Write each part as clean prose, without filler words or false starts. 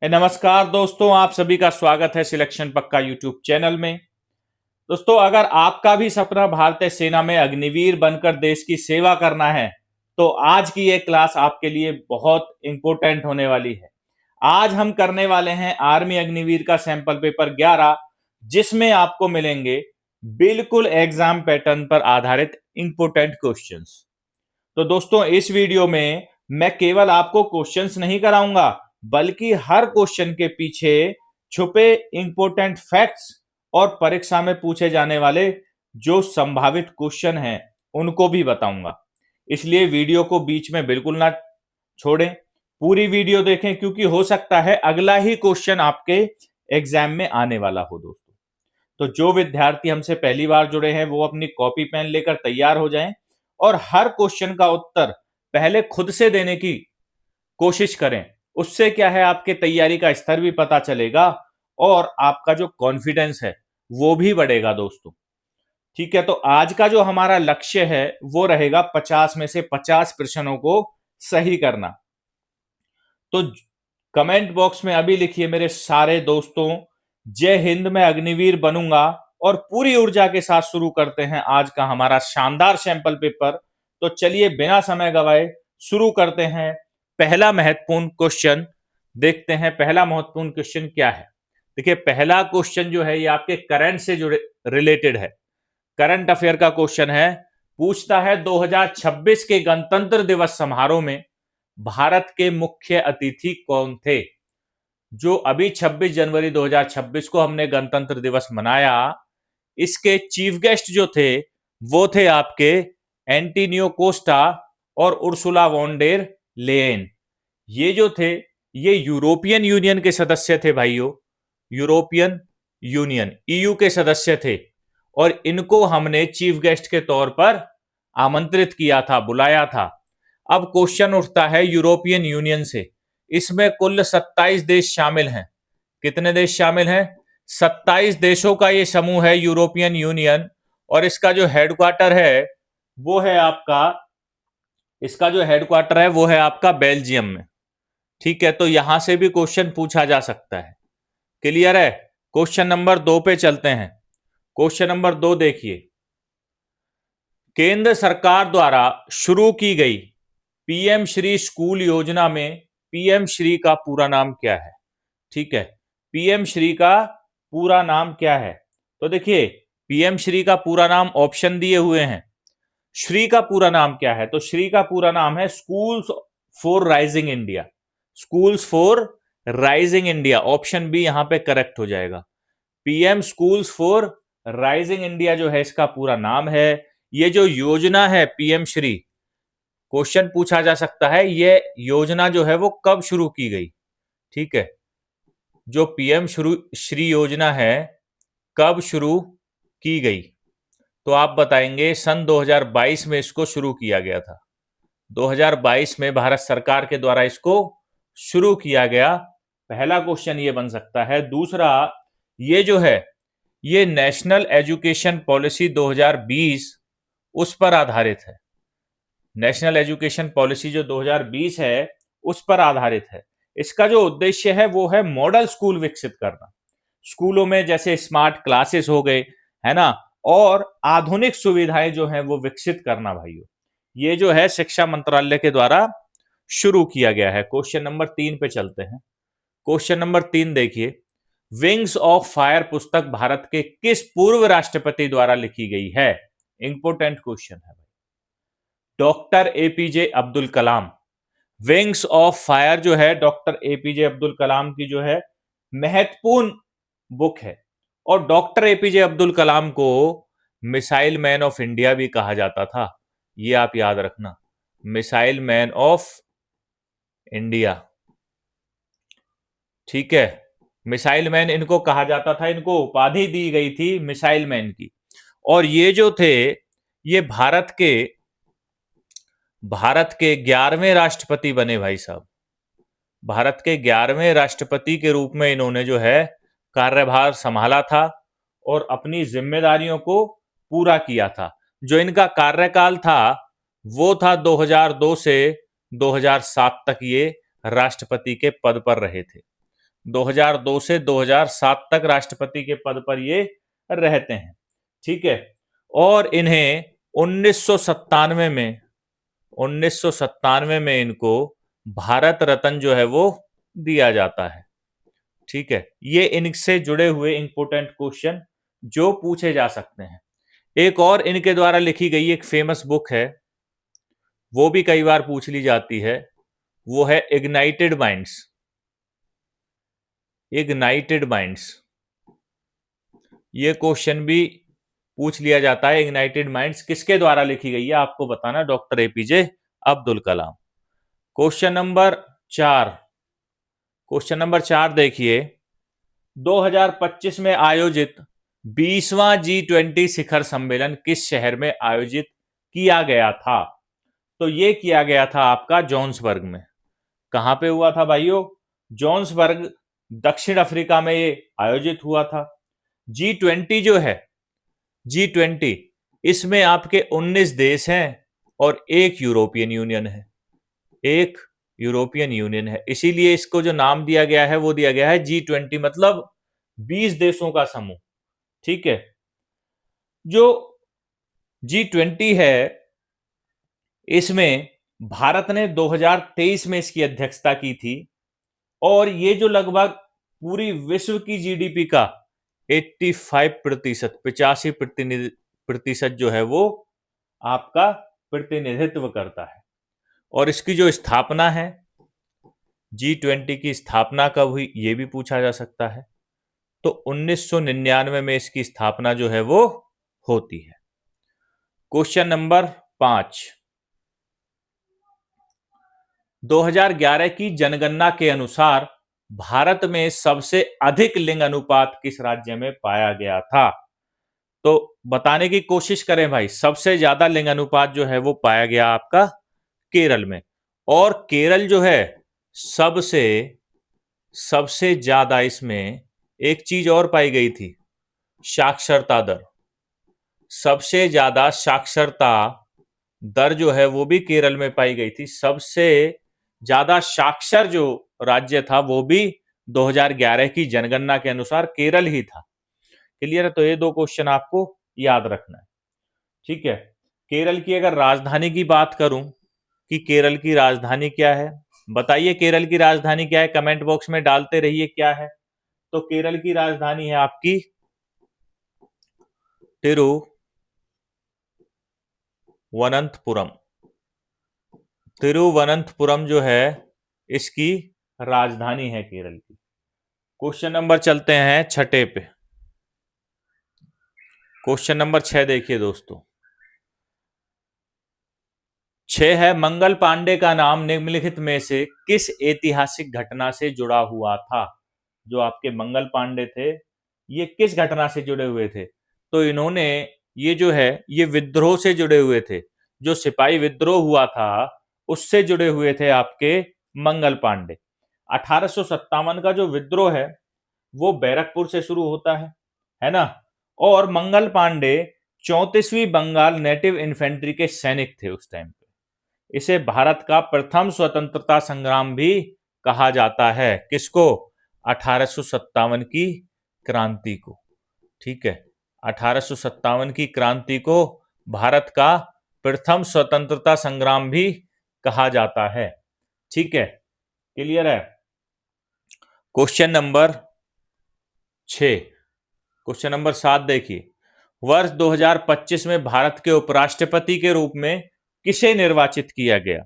नमस्कार दोस्तों, आप सभी का स्वागत है सिलेक्शन पक्का यूट्यूब चैनल में। दोस्तों, अगर आपका भी सपना भारतीय सेना में अग्निवीर बनकर देश की सेवा करना है तो आज की ये क्लास आपके लिए बहुत इंपॉर्टेंट होने वाली है। आज हम करने वाले हैं आर्मी अग्निवीर का सैंपल पेपर 11, जिसमें आपको मिलेंगे बिल्कुल एग्जाम पैटर्न पर आधारित इंपॉर्टेंट क्वेश्चंस। तो दोस्तों, इस वीडियो में मैं केवल आपको क्वेश्चंस नहीं कराऊंगा, बल्कि हर क्वेश्चन के पीछे छुपे इंपॉर्टेंट फैक्ट्स और परीक्षा में पूछे जाने वाले जो संभावित क्वेश्चन हैं उनको भी बताऊंगा। इसलिए वीडियो को बीच में बिल्कुल ना छोड़ें, पूरी वीडियो देखें, क्योंकि हो सकता है अगला ही क्वेश्चन आपके एग्जाम में आने वाला हो। दोस्तों, तो जो विद्यार्थी हमसे पहली बार जुड़े हैं वो अपनी कॉपी पेन लेकर तैयार हो जाएं और हर क्वेश्चन का उत्तर पहले खुद से देने की कोशिश करें। उससे क्या है, आपके तैयारी का स्तर भी पता चलेगा और आपका जो कॉन्फिडेंस है वो भी बढ़ेगा। दोस्तों, ठीक है, तो आज का जो हमारा लक्ष्य है वो रहेगा 50 में से 50 प्रश्नों को सही करना। तो कमेंट बॉक्स में अभी लिखिए मेरे सारे दोस्तों, जय हिंद, मैं अग्निवीर बनूंगा। और पूरी ऊर्जा के साथ शुरू करते हैं आज का हमारा शानदार सैंपल पेपर। तो चलिए बिना समय गवाए शुरू करते हैं। पहला महत्वपूर्ण क्वेश्चन देखते हैं। पहला महत्वपूर्ण क्वेश्चन क्या है? देखिए, पहला क्वेश्चन जो है ये आपके करंट से जुड़े रिलेटेड है, करंट अफेयर का क्वेश्चन है। पूछता है 2026 के गणतंत्र दिवस समारोह में भारत के मुख्य अतिथि कौन थे? जो अभी 26 जनवरी 2026 को हमने गणतंत्र दिवस मनाया, इसके चीफ गेस्ट जो थे वो थे आपके एंटोनियो कोस्टा और उर्सुला वॉन डेर लेयन। ये जो थे ये यूरोपियन यूनियन के सदस्य थे भाइयों, यूरोपियन यूनियन ईयू के सदस्य थे और इनको हमने चीफ गेस्ट के तौर पर आमंत्रित किया था, बुलाया था। अब क्वेश्चन उठता है यूरोपियन यूनियन से, इसमें कुल 27 देश शामिल हैं। कितने देश शामिल हैं? 27 देशों का ये समूह है यूरोपियन यूनियन। और इसका जो हेडक्वार्टर है वो है आपका, इसका जो हेडक्वार्टर है वो है आपका बेल्जियम में। ठीक है, तो यहां से भी क्वेश्चन पूछा जा सकता है। क्लियर है? क्वेश्चन नंबर 2 पे चलते हैं। क्वेश्चन नंबर 2 देखिए, केंद्र सरकार द्वारा शुरू की गई पीएम श्री स्कूल योजना में पीएम श्री का पूरा नाम क्या है? ठीक है, पीएम श्री का पूरा नाम क्या है? तो देखिए, पीएम श्री का पूरा नाम ऑप्शन दिए हुए हैं। श्री का पूरा नाम क्या है? तो श्री का पूरा नाम है schools for rising India. Schools for rising India, option B यहां पे करेक्ट हो जाएगा। PM schools for rising India जो है इसका पूरा नाम है। ये जो योजना है पीएम श्री, क्वेश्चन पूछा जा सकता है ये योजना जो है वो कब शुरू की गई? ठीक है, जो पीएम श्री योजना है कब शुरू की गई? तो आप बताएंगे सन 2022 में इसको शुरू किया गया था। 2022 में भारत सरकार के द्वारा इसको शुरू किया गया। पहला क्वेश्चन ये बन सकता है। दूसरा, ये जो है ये नेशनल एजुकेशन पॉलिसी 2020 उस पर आधारित है। नेशनल एजुकेशन पॉलिसी जो 2020 है उस पर आधारित है। इसका जो उद्देश्य है वो है मॉडल स्कूल विकसित करना। स्कूलों में जैसे स्मार्ट क्लासेस हो गए, है ना, और आधुनिक सुविधाएं जो हैं वो विकसित करना भाइयों। ये जो है शिक्षा मंत्रालय के द्वारा शुरू किया गया है। क्वेश्चन नंबर 3 पे चलते हैं। क्वेश्चन नंबर 3 देखिए, विंग्स ऑफ फायर पुस्तक भारत के किस पूर्व राष्ट्रपति द्वारा लिखी गई है? इंपॉर्टेंट क्वेश्चन है। Doctor APJ Abdul Kalam. Wings of fire जो है डॉक्टर एपीजे अब्दुल कलाम की जो है महत्वपूर्ण बुक है। और डॉक्टर एपीजे अब्दुल कलाम को मिसाइल मैन ऑफ इंडिया भी कहा जाता था, ये आप याद रखना, मिसाइल मैन ऑफ इंडिया। ठीक है, मिसाइल मैन इनको कहा जाता था, इनको उपाधि दी गई थी मिसाइल मैन की। और ये जो थे ये भारत के 11वें राष्ट्रपति बने भाई साहब। भारत के 11वें राष्ट्रपति के रूप में इन्होंने जो है कार्यभार संभाला था और अपनी जिम्मेदारियों को पूरा किया था। जो इनका कार्यकाल था वो था 2002 से 2007 तक ये राष्ट्रपति के पद पर रहे थे। 2002 से 2007 तक राष्ट्रपति के पद पर ये रहते हैं। ठीक है, और इन्हें 1997 में इनको भारत रत्न जो है वो दिया जाता है। ठीक है, ये इनसे जुड़े हुए इंपॉर्टेंट क्वेश्चन जो पूछे जा सकते हैं। एक और इनके द्वारा लिखी गई एक फेमस बुक है, वो भी कई बार पूछ ली जाती है, वो है इग्नाइटेड माइंड्स। इग्नाइटेड माइंड्स, ये क्वेश्चन भी पूछ लिया जाता है। इग्नाइटेड माइंड्स किसके द्वारा लिखी गई है आपको बताना, doctor APJ Abdul Kalam. Question number 4, question number 4 देखिए, 2025 में आयोजित 20वां G20 शिखर सम्मेलन किस शहर में आयोजित किया गया था? तो ये किया गया था आपका जोहान्सबर्ग में। कहां पे हुआ था भाइयों? जोहान्सबर्ग, दक्षिण अफ्रीका में ये आयोजित हुआ था। G20 जो है, G20 इसमें आपके 19 देश हैं और एक यूरोपियन यूनियन है, एक यूरोपियन यूनियन है। इसीलिए इसको जो नाम दिया गया है वो दिया गया है G20, मतलब 20 देशों का समूह। ठीक है, जो G20 है इसमें भारत ने 2023 में इसकी अध्यक्षता की थी, और ये जो लगभग पूरी विश्व की जीडीपी का 85%, 85% जो है वो आपका प्रतिनिधित्व करता है। और इसकी जो स्थापना है, G20 की स्थापना कब हुई ये भी पूछा जा सकता है। तो 1999 में इसकी स्थापना जो है वो होती है। क्वेश्चन नंबर 5, 2011 की जनगणना के अनुसार भारत में सबसे अधिक लिंग अनुपात किस राज्य में पाया गया था? तो बताने की कोशिश करें भाई। सबसे ज्यादा लिंग अनुपात जो है वो पाया गया आपका केरल में, और केरल जो है सबसे ज्यादा इसमें एक चीज और पाई गई थी, साक्षरता दर। सबसे ज्यादा साक्षरता दर जो है वो भी केरल में पाई गई थी। सबसे ज्यादा साक्षर जो राज्य था वो भी 2011 की जनगणना के अनुसार केरल ही था। क्लियर है? तो ये दो क्वेश्चन आपको याद रखना है। ठीक है, केरल की अगर राजधानी की बात करूं कि केरल की राजधानी क्या है, बताइए केरल की राजधानी क्या है, कमेंट बॉक्स में डालते रहिए क्या है। तो केरल की राजधानी है आपकी तिरुवनंतपुरम। तिरुवनंतपुरम जो है इसकी राजधानी है केरल की। क्वेश्चन नंबर चलते हैं छठे पे। क्वेश्चन नंबर 6 देखिए दोस्तों, 6 है, मंगल पांडे का नाम निम्नलिखित में से किस ऐतिहासिक घटना से जुड़ा हुआ था? जो आपके मंगल पांडे थे ये किस घटना से जुड़े हुए थे? तो इन्होंने ये जो है ये विद्रोह से जुड़े हुए थे, जो सिपाही विद्रोह हुआ था उससे जुड़े हुए थे आपके मंगल पांडे। 1857 का जो विद्रोह है वो बैरकपुर से शुरू होता है ना? और मंगल पांडे 34वीं बंगाल नेटिव इन्फेंट्री के सैनिक थे उस टाइम पे। इसे भारत का प्रथम स्वतंत्रता संग्राम भी कहा जाता है। किसको? 1857 की क्रांति को। ठीक है, 1857 की क्रांति को भारत का प्रथम स्वतंत्रता संग्राम भी कहा जाता है। ठीक है, क्लियर है? क्वेश्चन नंबर 6, क्वेश्चन नंबर 7 देखिए, वर्ष 2025 में भारत के उपराष्ट्रपति के रूप में किसे निर्वाचित किया गया?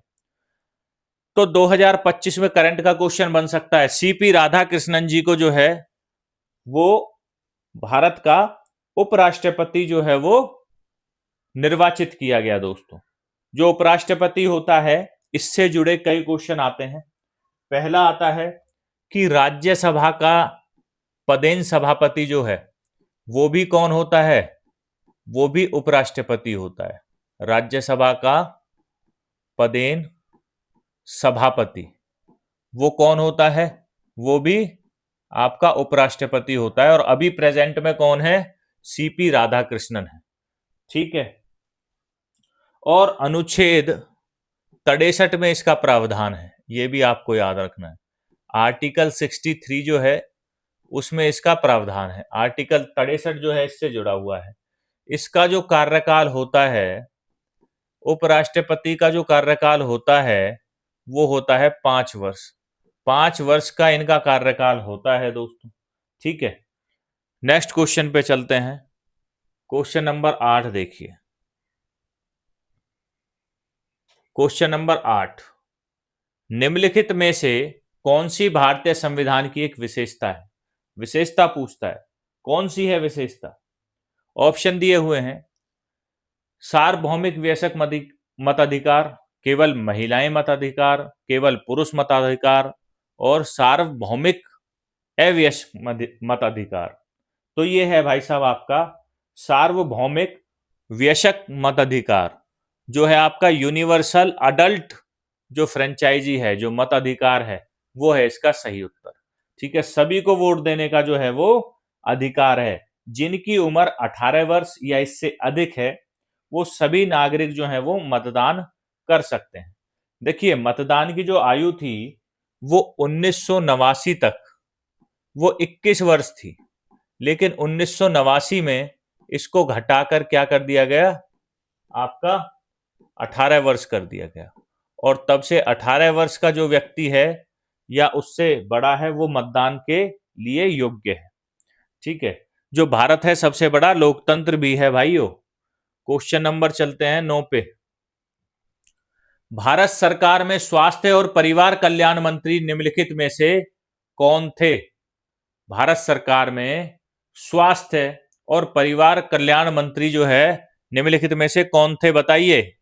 तो 2025 में करंट का क्वेश्चन बन सकता है। सीपी राधाकृष्णन जी को जो है वो भारत का उपराष्ट्रपति जो है वो निर्वाचित किया गया। दोस्तों, जो उपराष्ट्रपति होता है इससे जुड़े कई क्वेश्चन आते हैं। पहला आता है कि राज्यसभा का पदेन सभापति जो है वो भी कौन होता है? वो भी उपराष्ट्रपति होता है। राज्यसभा का पदेन सभापति वो कौन होता है? वो भी आपका उपराष्ट्रपति होता है। और अभी प्रेजेंट में कौन है? सीपी राधाकृष्णन है। ठीक है, और अनुच्छेद 63 में इसका प्रावधान है, यह भी आपको याद रखना है। आर्टिकल 63 जो है उसमें इसका प्रावधान है। आर्टिकल 63 जो है इससे जुड़ा हुआ है। इसका जो कार्यकाल होता है, उपराष्ट्रपति का जो कार्यकाल होता है वो होता है 5 वर्ष। 5 वर्ष का इनका कार्यकाल होता है दोस्तों। ठीक है, नेक्स्ट क्वेश्चन पे चलते हैं। क्वेश्चन नंबर 8 देखिए। क्वेश्चन नंबर 8, निम्नलिखित में से कौन सी भारतीय संविधान की एक विशेषता है? विशेषता पूछता है, कौन सी है विशेषता? ऑप्शन दिए हुए हैं, सार्वभौमिक वयस्क मताधिकार, केवल महिलाएं मताधिकार, केवल पुरुष मताधिकार और सार्वभौमिक अवयस्क मताधिकार। तो ये है भाई साहब आपका सार्वभौमिक वयस्क मताधिकार, जो है आपका यूनिवर्सल अडल्ट जो फ्रेंचाइजी है, जो मताधिकार है, वो है इसका सही उत्तर। ठीक है, सभी को वोट देने का जो है वो अधिकार है। जिनकी उम्र 18 वर्ष या इससे अधिक है वो सभी नागरिक जो है वो मतदान कर सकते हैं। देखिए, मतदान की जो आयु थी वो 1989 तक वो 21 वर्ष थी, लेकिन 1989 में इसको घटाकर क्या कर दिया गया, आपका 18 वर्ष कर दिया गया। और तब से 18 वर्ष का जो व्यक्ति है या उससे बड़ा है वो मतदान के लिए योग्य है। ठीक है, जो भारत है सबसे बड़ा लोकतंत्र भी है भाइयों। क्वेश्चन नंबर चलते हैं 9 पे। भारत सरकार में स्वास्थ्य और परिवार कल्याण मंत्री निम्नलिखित में से कौन थे? भारत सरकार में स्वास्थ्य और परिवार कल्याण मंत्री जो है निम्नलिखित में से कौन थे, बताइए।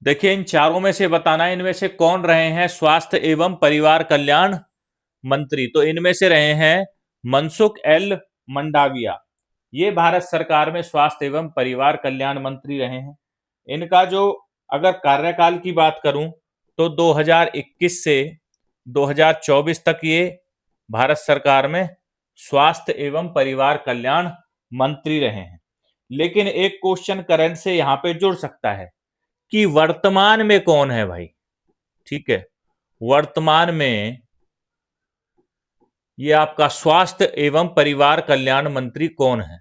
देखिए, इन चारों में से बताना है इनमें से कौन रहे हैं स्वास्थ्य एवं परिवार कल्याण मंत्री। तो इनमें से रहे हैं मनसुख एल मंडाविया, ये भारत सरकार में स्वास्थ्य एवं परिवार कल्याण मंत्री रहे हैं। इनका जो अगर कार्यकाल की बात करूं तो 2021 से 2024 तक ये भारत सरकार में स्वास्थ्य एवं परिवार कल्याण मंत्री रहे हैं। लेकिन एक क्वेश्चन करंट से यहां पे जुड़ सकता है कि वर्तमान में कौन है भाई। ठीक है, वर्तमान में ये आपका स्वास्थ्य एवं परिवार कल्याण मंत्री कौन है?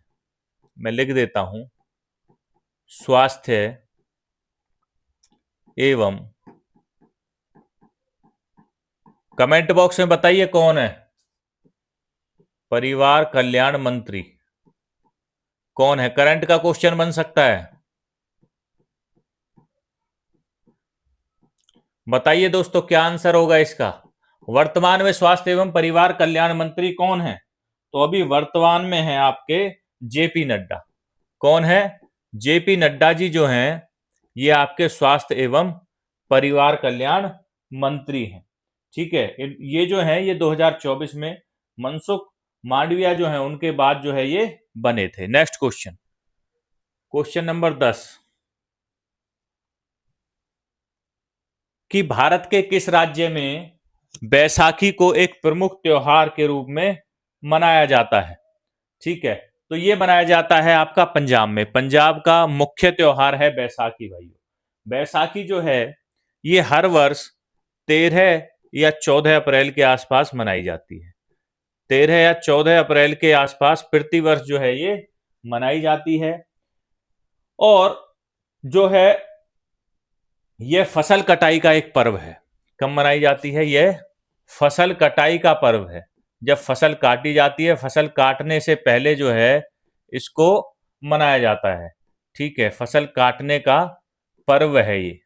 मैं लिख देता हूं, स्वास्थ्य एवं, कमेंट बॉक्स में बताइए कौन है परिवार कल्याण मंत्री, कौन है? करंट का क्वेश्चन बन सकता है, बताइए दोस्तों क्या आंसर होगा इसका। वर्तमान में स्वास्थ्य एवं परिवार कल्याण मंत्री कौन है? तो अभी वर्तमान में है आपके जेपी नड्डा। कौन है? जेपी नड्डा जी जो हैं ये आपके स्वास्थ्य एवं परिवार कल्याण मंत्री हैं। ठीक है, ये जो है ये 2024 में मनसुख मांडविया जो है उनके बाद जो है ये बने थे। नेक्स्ट क्वेश्चन, क्वेश्चन नंबर 10, कि भारत के किस राज्य में बैसाखी को एक प्रमुख त्योहार के रूप में मनाया जाता है? ठीक है, तो ये मनाया जाता है आपका पंजाब में। पंजाब का मुख्य त्योहार है बैसाखी भाइयों। बैसाखी जो है ये हर वर्ष 13 या 14 अप्रैल के आसपास मनाई जाती है। 13 या 14 अप्रैल के आसपास प्रतिवर्ष जो है ये मनाई जाती है। और जो है यह फसल कटाई का एक पर्व है। कब मनाई जाती है? यह फसल कटाई का पर्व है। जब फसल काटी जाती है, फसल काटने से पहले जो है इसको मनाया जाता है। ठीक है, फसल काटने का पर्व है ये।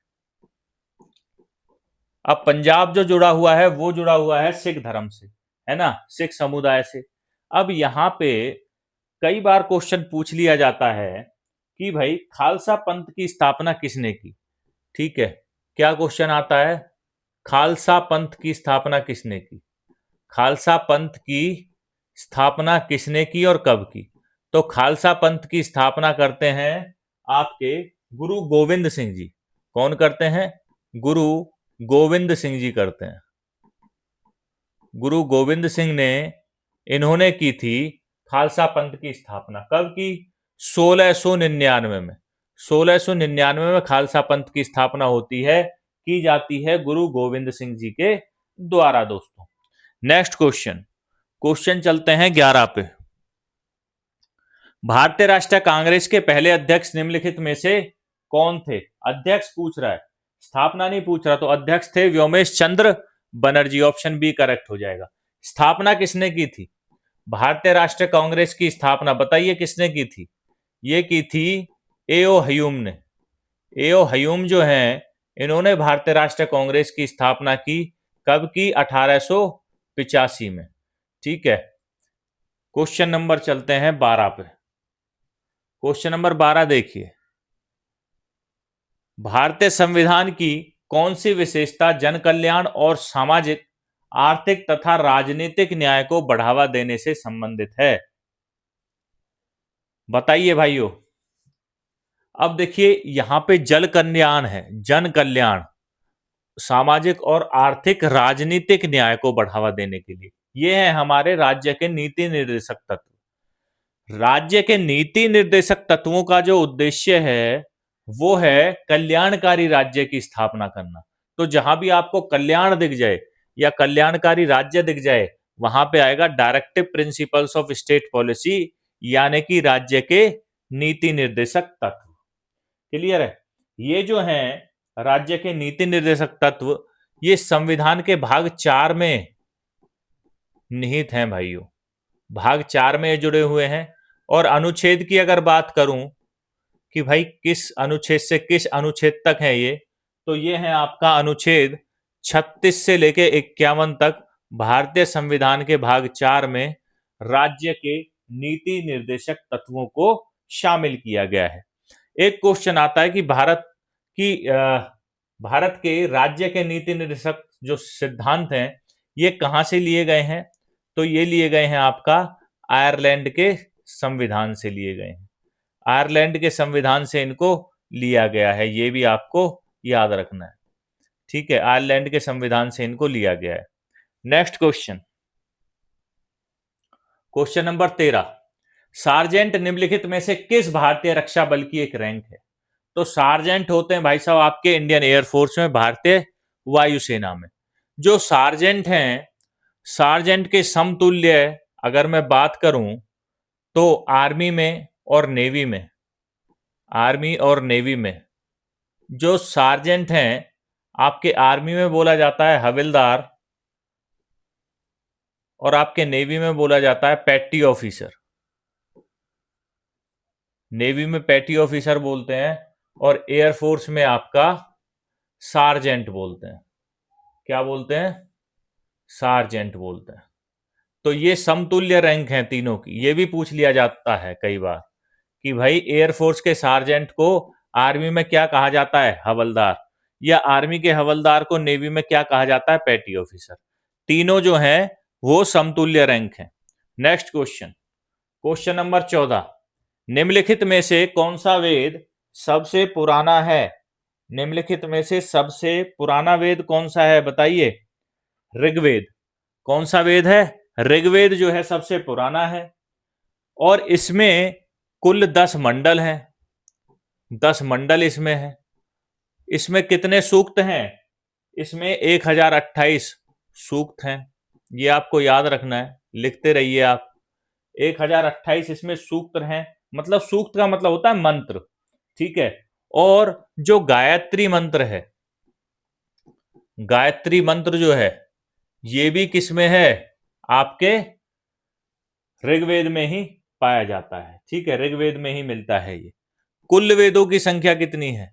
अब पंजाब जो जुड़ा हुआ है वो जुड़ा हुआ है सिख धर्म से, है ना, सिख समुदाय से। अब यहाँ पे कई बार क्वेश्चन पूछ लिया जाता है कि भाई खालसा पंथ की स्थापना किसने की? ठीक है, क्या क्वेश्चन आता है, खालसा पंथ की स्थापना किसने की? खालसा पंथ की स्थापना किसने की और कब की? तो खालसा पंथ की स्थापना करते हैं आपके गुरु गोविंद सिंह जी। कौन करते हैं? गुरु गोविंद सिंह जी करते हैं। गुरु गोविंद सिंह ने इन्होंने की थी खालसा पंथ की स्थापना। कब की? 1699 में। 1699 में खालसा पंथ की स्थापना होती है, की जाती है गुरु गोविंद सिंह जी के द्वारा दोस्तों। नेक्स्ट क्वेश्चन, क्वेश्चन चलते हैं 11 पे। भारतीय राष्ट्रीय कांग्रेस के पहले अध्यक्ष निम्नलिखित में से कौन थे? अध्यक्ष पूछ रहा है, स्थापना नहीं पूछ रहा, तो अध्यक्ष थे व्योमेश चंद्र बनर्जी। ऑप्शन बी करेक्ट हो जाएगा। स्थापना किसने की थी? भारतीय राष्ट्रीय कांग्रेस की स्थापना बताइए किसने की थी? ये की थी एओ हयूम ने। एओ हयूम जो हैं, इन्होंने भारतीय राष्ट्रीय कांग्रेस की स्थापना की। कब की? 1885 में। ठीक है, क्वेश्चन नंबर चलते हैं 12 पे। क्वेश्चन नंबर 12 देखिए, भारतीय संविधान की कौन सी विशेषता जन कल्याण और सामाजिक, आर्थिक तथा राजनीतिक न्याय को बढ़ावा देने से संबंधित है? बताइए भाइयों। अब देखिए, यहां पे जल कल्याण है, जन कल्याण, सामाजिक और आर्थिक राजनीतिक न्याय को बढ़ावा देने के लिए। ये है हमारे राज्य के नीति निर्देशक तत्व। राज्य के नीति निर्देशक तत्वों का जो उद्देश्य है वो है कल्याणकारी राज्य की स्थापना करना। तो जहां भी आपको कल्याण दिख जाए या कल्याणकारी राज्य दिख जाए, वहां पे आएगा directive principles of state policy, यानी कि राज्य के नीति निर्देशक तत्व। क्लियर है? ये जो है राज्य के नीति निर्देशक तत्व, ये संविधान के भाग 4 में निहित हैं भाइयों। भाग 4 में जुड़े हुए हैं। और अनुच्छेद की अगर बात करूं कि भाई किस अनुच्छेद से किस अनुच्छेद तक है ये, तो ये है आपका अनुच्छेद 36 से लेके 51 तक भारतीय संविधान के भाग 4 में राज्य के नीति निर्देशक तत्वों को शामिल किया गया है। एक क्वेश्चन आता है कि भारत के राज्य के नीति निर्देशक जो सिद्धांत हैं ये कहां से लिए गए हैं? तो ये लिए गए हैं आपका आयरलैंड के संविधान से लिए गए हैं। आयरलैंड के संविधान से इनको लिया गया है, ये भी आपको याद रखना है। ठीक है, आयरलैंड के संविधान से इनको लिया गया है। Next question, question number 13, sergeant निम्नलिखित में से किस भारतीय रक्षा बल की एक रैंक है? तो सार्जेंट होते हैं भाई साहब आपके इंडियन एयरफोर्स में, भारतीय वायुसेना में। जो सार्जेंट हैं, सार्जेंट के समतुल्य अगर मैं बात करूं तो आर्मी में और नेवी में, आर्मी और नेवी में जो सार्जेंट हैं आपके आर्मी में बोला जाता है हविलदार, और आपके नेवी में बोला जाता है पेटी ऑफिसर। नेवी में पेटी ऑफिसर बोलते हैं और एयरफोर्स में आपका सार्जेंट बोलते हैं। क्या बोलते हैं? सार्जेंट बोलते हैं। तो ये समतुल्य रैंक हैं तीनों की। ये भी पूछ लिया जाता है कई बार कि भाई एयरफोर्स के सार्जेंट को आर्मी में क्या कहा जाता है? हवलदार। या आर्मी के हवलदार को नेवी में क्या कहा जाता है? पेटी ऑफिसर। तीनों जो हैं वो समतुल्य रैंक हैं। नेक्स्ट क्वेश्चन, क्वेश्चन नंबर 14, निम्नलिखित में से कौन सा वेद सबसे पुराना है? निम्नलिखित में से सबसे पुराना वेद कौन सा है बताइए? ऋग्वेद। कौन सा वेद है? ऋग्वेद जो है सबसे पुराना है। और इसमें कुल 10 मंडल हैं। 10 मंडल इसमें है। इसमें कितने सूक्त हैं? इसमें 1028 सूक्त हैं। ये आपको याद रखना है, लिखते रहिए आप। 1028 इसमें सूक्त हैं। मतलब सूक्त का मतलब होता है मंत्र। ठीक है। और जो गायत्री मंत्र है, गायत्री मंत्र जो है ये भी किसमें है? आपके ऋग्वेद में ही पाया जाता है। ठीक है, ऋग्वेद में ही मिलता है ये। कुल वेदों की संख्या कितनी है?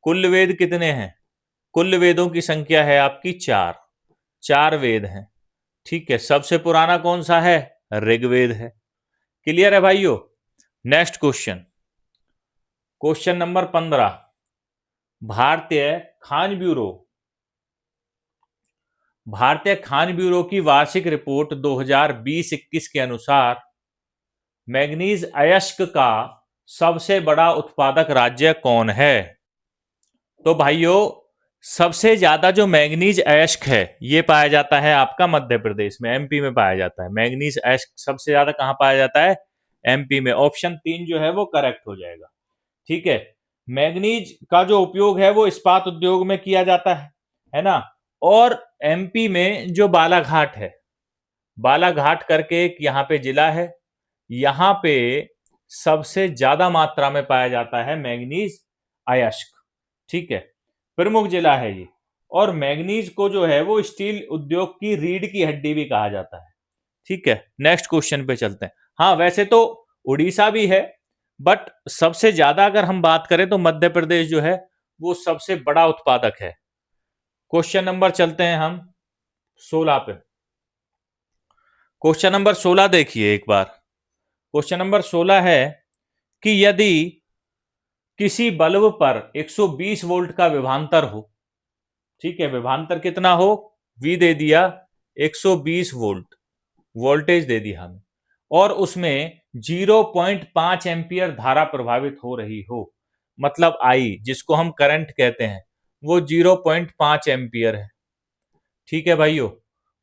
कुल वेद कितने हैं? कुल वेदों की संख्या है आपकी 4। 4 वेद हैं। ठीक है, सबसे पुराना कौन सा है? ऋग्वेद है। क्लियर है भाइयों? नेक्स्ट क्वेश्चन, क्वेश्चन नंबर 15, भारतीय खान ब्यूरो, भारतीय खान ब्यूरो की वार्षिक रिपोर्ट 2020-21 के अनुसार मैग्नीज अयस्क का सबसे बड़ा उत्पादक राज्य कौन है? तो भाइयों, सबसे ज्यादा जो मैग्नीज अयस्क है ये पाया जाता है आपका मध्य प्रदेश में, एमपी में पाया जाता है। मैग्नीज अयस्क सबसे ज्यादा कहां पाया जाता है? एमपी में। ऑप्शन 3 जो है वो करेक्ट हो जाएगा। ठीक है, मैग्नीज का जो उपयोग है वो इस्पात उद्योग में किया जाता है ना। और एमपी में जो बालाघाट है, बालाघाट करके एक यहाँ पे जिला है, यहाँ पे सबसे ज्यादा मात्रा में पाया जाता है मैंगनीज अयस्क। ठीक है, प्रमुख जिला है ये। और मैंगनीज को जो है वो स्टील उद्योग की रीढ़ की हड्डी भी कहा जाता है। ठीक है, नेक्स्ट क्वेश्चन पे चलते हैं। हाँ, वैसे तो उड़ीसा भी है, बट सबसे ज्यादा अगर हम बात करें तो मध्य प्रदेश जो है वो सबसे बड़ा उत्पादक है। क्वेश्चन नंबर चलते हैं हम 16 पे। क्वेश्चन नंबर 16 देखिए एक बार। क्वेश्चन नंबर 16 है कि यदि किसी बल्ब पर 120 वोल्ट का विभवांतर हो, ठीक है, विभवांतर कितना हो, V दे दिया 120 वोल्ट, वोल्टेज दे दी हमें, और उसमें 0.5 एम्पियर धारा प्रभावित हो रही हो, मतलब I जिसको हम करंट कहते हैं वो 0.5 एम्पियर है। ठीक है भाइयों,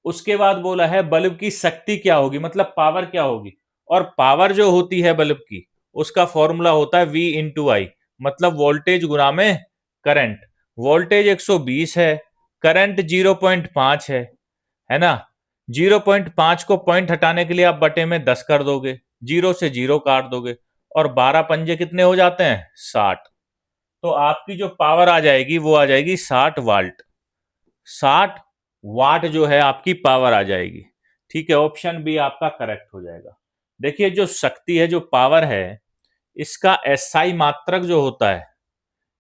उसके बाद बोला है बल्ब की शक्ति क्या होगी, मतलब पावर क्या होगी। और पावर जो होती है बल्ब की, उसका फॉर्मूला होता है V इंटू आई, मतलब वोल्टेज गुना में करंट। वोल्टेज 120 है, करंट 0.5 है ना। 0.5 को पॉइंट हटाने के लिए आप बटे में 10 कर दोगे, 0 से 0 काट दोगे, और 12 पंजे कितने हो जाते हैं, 60। तो आपकी जो पावर आ जाएगी वो आ जाएगी 60 वाट। 60 वाट जो है आपकी पावर आ जाएगी। ठीक है, ऑप्शन बी आपका करेक्ट हो जाएगा। देखिए, जो शक्ति है, जो पावर है, इसका एसआई मात्रक जो होता है,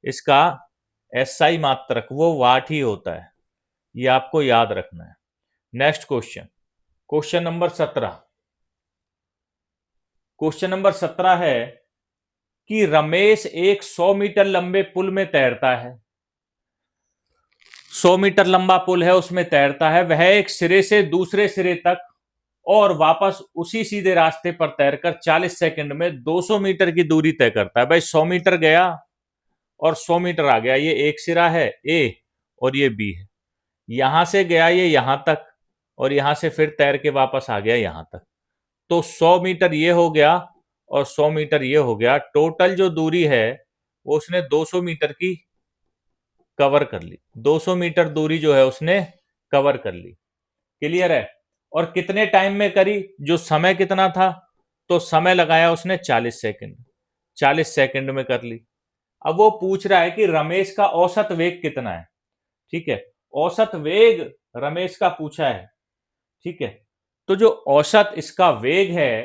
इसका एसआई मात्रक वो वाट ही होता है, ये आपको याद रखना है। Next question, question number 17। Question number 17 है कि रमेश एक 100 मीटर लंबे पुल में तैरता है। 100 मीटर लंबा पुल है, उसमें तैरता है, वह एक सिरे से दूसरे सिरे तक और वापस उसी सीधे रास्ते पर तैरकर 40 सेकंड में 200 मीटर की दूरी तय करता है। भाई 100 मीटर गया और 100 मीटर आ गया, ये एक सिरा है ए और ये बी है। यहां से गया ये यहां तक और यहां से फिर तैर के वापस आ गया यहां तक। तो 100 मीटर ये हो गया और 100 मीटर ये हो गया। टोटल जो दूरी है वो उसने 200 मीटर की कवर कर ली। 200 मीटर दूरी जो है उसने कवर कर ली। क्लियर है। और कितने टाइम में करी, जो समय कितना था, तो समय लगाया उसने 40 सेकंड। 40 सेकंड में कर ली। अब वो पूछ रहा है कि रमेश का औसत वेग कितना है। ठीक है, औसत वेग रमेश का पूछा है। ठीक है, तो जो औसत इसका वेग है,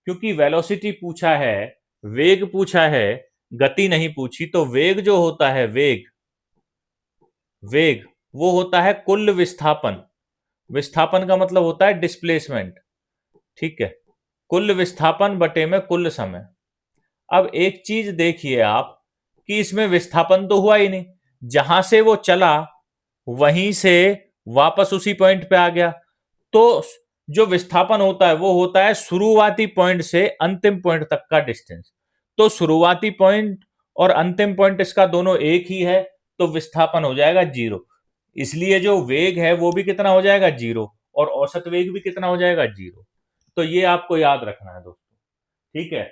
क्योंकि वेलोसिटी पूछा है, वेग पूछा है, गति नहीं पूछी, तो वेग जो होता है, वेग वो होता है कुल विस्थापन। विस्थापन का मतलब होता है डिस्प्लेसमेंट। ठीक है, कुल विस्थापन बटे में कुल समय। अब एक चीज देखिए आप कि इसमें विस्थापन तो हुआ ही नहीं, जहां से वो चला वहीं से वापस उसी पॉइंट पे आ गया। तो जो विस्थापन होता है वो होता है शुरुआती पॉइंट से अंतिम पॉइंट तक का डिस्टेंस। तो शुरुआती पॉइंट और अंतिम पॉइंट इसका दोनों एक ही है, तो विस्थापन हो जाएगा 0। इसलिए जो वेग है वो भी कितना हो जाएगा, 0, और औसत वेग भी कितना हो जाएगा, 0। तो ये आपको याद रखना है दोस्तों। ठीक है,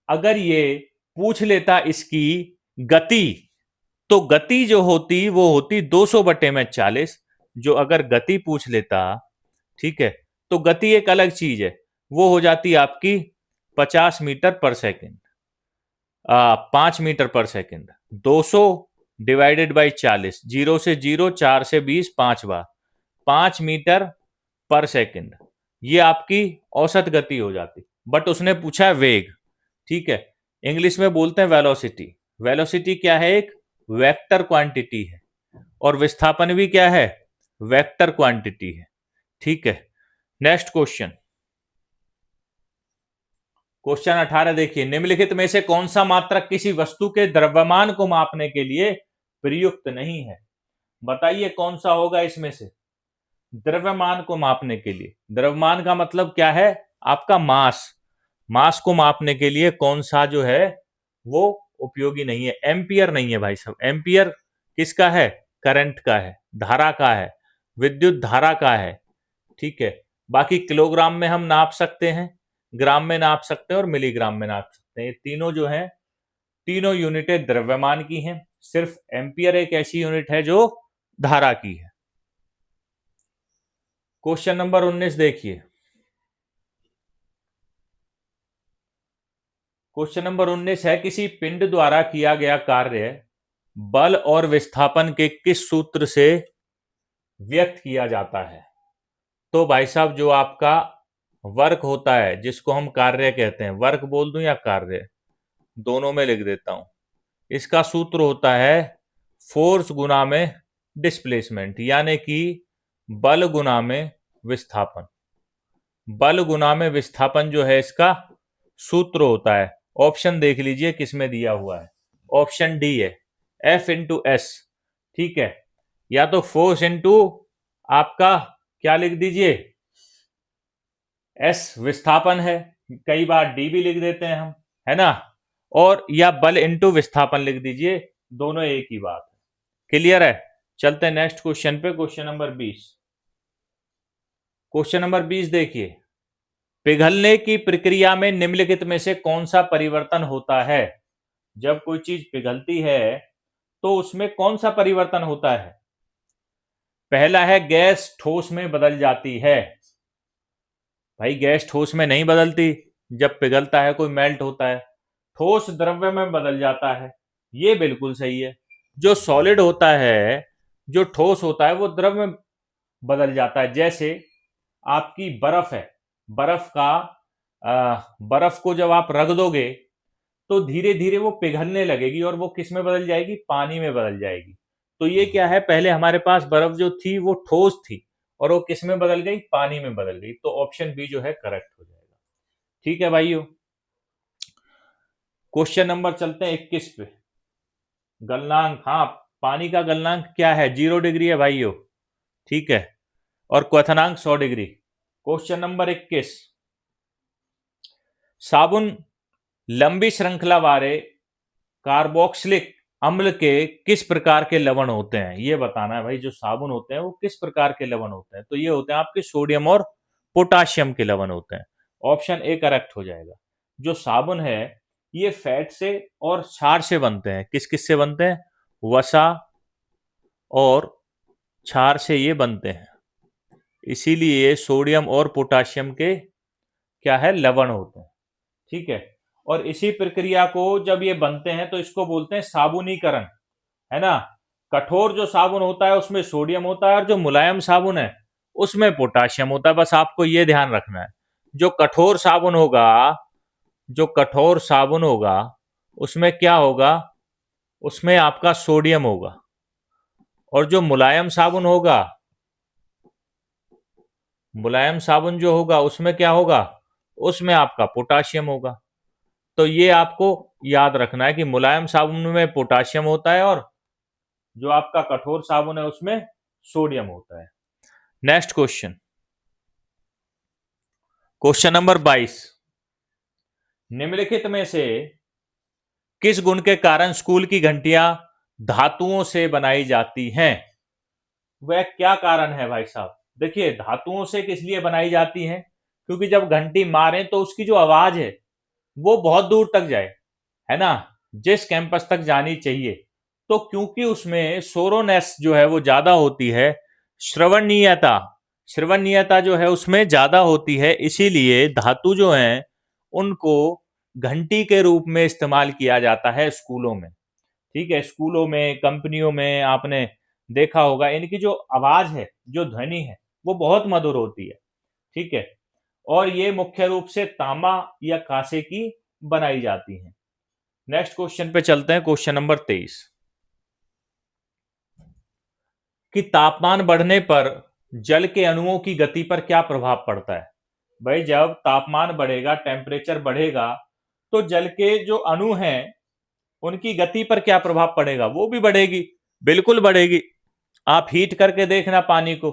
अगर ये पूछ लेता इसकी गति, तो गति जो होती वो होती 200 बटे में 40। जो अगर गति पूछ लेता, ठीक है, तो गति एक अलग चीज है, वो हो जाती आपकी 50 मीटर पर सेकंड, 5 मीटर पर सेकंड। 200 डिवाइडेड बाई 40, 0 से 0, 4 से 20, 5 बार, 5 मीटर पर सेकंड, ये आपकी औसत गति हो जाती। बट उसने पूछा है वेग। ठीक है, इंग्लिश में बोलते हैं वेलोसिटी। वेलोसिटी क्या है, एक वेक्टर क्वांटिटी है, और विस्थापन भी क्या है, वेक्टर क्वांटिटी है। ठीक है, नेक्स्ट क्वेश्चन, क्वेश्चन 18 देखिए, निम्नलिखित में से कौन सा मात्रक किसी वस्तु के द्रव्यमान को मापने के लिए प्रयुक्त नहीं है। बताइए कौन सा होगा इसमें से, द्रव्यमान को मापने के लिए। द्रव्यमान का मतलब क्या है, आपका मास। मास को मापने के लिए कौन सा जो है वो उपयोगी नहीं है। एम्पियर नहीं है भाई साहब। एम्पियर किसका है, करंट का है, धारा का है, विद्युत धारा का है। ठीक है, बाकी किलोग्राम में हम नाप सकते हैं, ग्राम में नाप सकते हैं और मिलीग्राम में नाप सकते हैं। ये तीनों जो हैं, तीनों यूनिटें द्रव्यमान की हैं। सिर्फ एम्पियर एक ऐसी यूनिट है जो धारा की है। क्वेश्चन नंबर 19 देखिए। क्वेश्चन नंबर 19 है, किसी पिंड द्वारा किया गया कार्य बल और विस्थापन के किस सूत्र से व्यक्त किया जाता है? तो भाई साहब, जो आपका वर्क होता है, जिसको हम कार्य कहते हैं, वर्क बोल दूं या कार्य, दोनों में लिख देता हूं। इसका सूत्र होता है फोर्स गुना में डिस्प्लेसमेंट, यानी कि बल गुना में विस्थापन। बल गुना में विस्थापन जो है इसका सूत्र होता है। ऑप्शन देख लीजिए किसमें दिया हुआ है। ऑप्शन डी है F इंटू एस। ठीक है, या तो फोर्स इंटू आपका क्या लिख दीजिए, एस विस्थापन है, कई बार डी भी लिख देते हैं हम, है ना, और या बल इंटू विस्थापन लिख दीजिए, दोनों एक ही बात है। क्लियर है? चलते हैं नेक्स्ट क्वेश्चन पे, क्वेश्चन नंबर 20। क्वेश्चन नंबर 20 देखिए, पिघलने की प्रक्रिया में निम्नलिखित में से कौन सा परिवर्तन होता है? जब कोई चीज पिघलती है तो उसमें कौन सा परिवर्तन होता है? पहला है गैस ठोस में बदल जाती है। भाई गैस ठोस में नहीं बदलती, जब पिघलता है कोई मेल्ट होता है। ठोस द्रव्य में बदल जाता है, ये बिल्कुल सही है। जो सॉलिड होता है, जो ठोस होता है, वो द्रव्य में बदल जाता है। जैसे आपकी बर्फ है, बर्फ को जब आप रख दोगे तो धीरे धीरे वो पिघलने लगेगी और वो किस में बदल जाएगी? पानी में बदल जाएगी। तो ये क्या है, पहले हमारे पास बर्फ जो थी वो ठोस थी और वो किस में बदल गई? पानी में बदल गई। तो ऑप्शन बी जो है करेक्ट हो जाएगा। ठीक है भाइयों, क्वेश्चन नंबर चलते हैं 21 पे। गलनांक, हाँ, पानी का गलनांक क्या है? 0 डिग्री है भाइयों। ठीक है, और क्वथनांक 100 डिग्री। क्वेश्चन नंबर 21, साबुन लंबी श्रृंखला वाले कार्बोक्सिलिक अम्ल के किस प्रकार के लवण होते हैं? ये बताना है भाई, जो साबुन होते हैं वो किस प्रकार के लवण होते हैं? तो ये होते हैं आपके सोडियम और पोटाशियम के लवण होते हैं। ऑप्शन ए करेक्ट हो जाएगा। जो साबुन है ये फैट से और क्षार से बनते हैं। किस किस से बनते हैं? वसा और क्षार से ये बनते हैं, इसीलिए सोडियम और पोटाशियम के क्या है? लवण होते हैं। ठीक है, और इसी प्रक्रिया को जब ये बनते हैं तो इसको बोलते हैं साबुनीकरण, है ना। कठोर जो साबुन होता है उसमें सोडियम होता है और जो मुलायम साबुन है उसमें पोटाशियम होता है। बस आपको ये ध्यान रखना है, जो कठोर साबुन होगा, जो कठोर साबुन होगा उसमें क्या होगा? उसमें आपका सोडियम होगा, और जो मुलायम साबुन होगा, मुलायम साबुन जो होगा उसमें क्या होगा? उसमें आपका पोटाशियम होगा। तो ये आपको याद रखना है कि मुलायम साबुन में पोटाशियम होता है और जो आपका कठोर साबुन है उसमें सोडियम होता है। नेक्स्ट क्वेश्चन, क्वेश्चन नंबर 22, निम्नलिखित में से किस गुण के कारण स्कूल की घंटियां धातुओं से बनाई जाती हैं? वह क्या कारण है भाई साहब? देखिए, धातुओं से किस लिए बनाई जाती हैं? क्योंकि जब घंटी मारें तो उसकी जो आवाज है वो बहुत दूर तक जाए, है ना, जिस कैंपस तक जानी चाहिए। तो क्योंकि उसमें सोरोनेस जो है वो ज्यादा होती है, श्रवणीयता, श्रवणीयता जो है उसमें ज्यादा होती है, इसीलिए धातु जो है उनको घंटी के रूप में इस्तेमाल किया जाता है स्कूलों में। ठीक है, स्कूलों में, कंपनियों में आपने देखा होगा इनकी जो आवाज है, जो ध्वनि है, वो बहुत मधुर होती है। ठीक है, और ये मुख्य रूप से तांबा या कांसे की बनाई जाती हैं। नेक्स्ट क्वेश्चन पे चलते हैं, क्वेश्चन नंबर 23, कि तापमान बढ़ने पर जल के अणुओं की गति पर क्या प्रभाव पड़ता है? भाई जब तापमान बढ़ेगा, टेम्परेचर बढ़ेगा, तो जल के जो अणु हैं उनकी गति पर क्या प्रभाव पड़ेगा? वो भी बढ़ेगी, बिल्कुल बढ़ेगी। आप हीट करके देखना पानी को,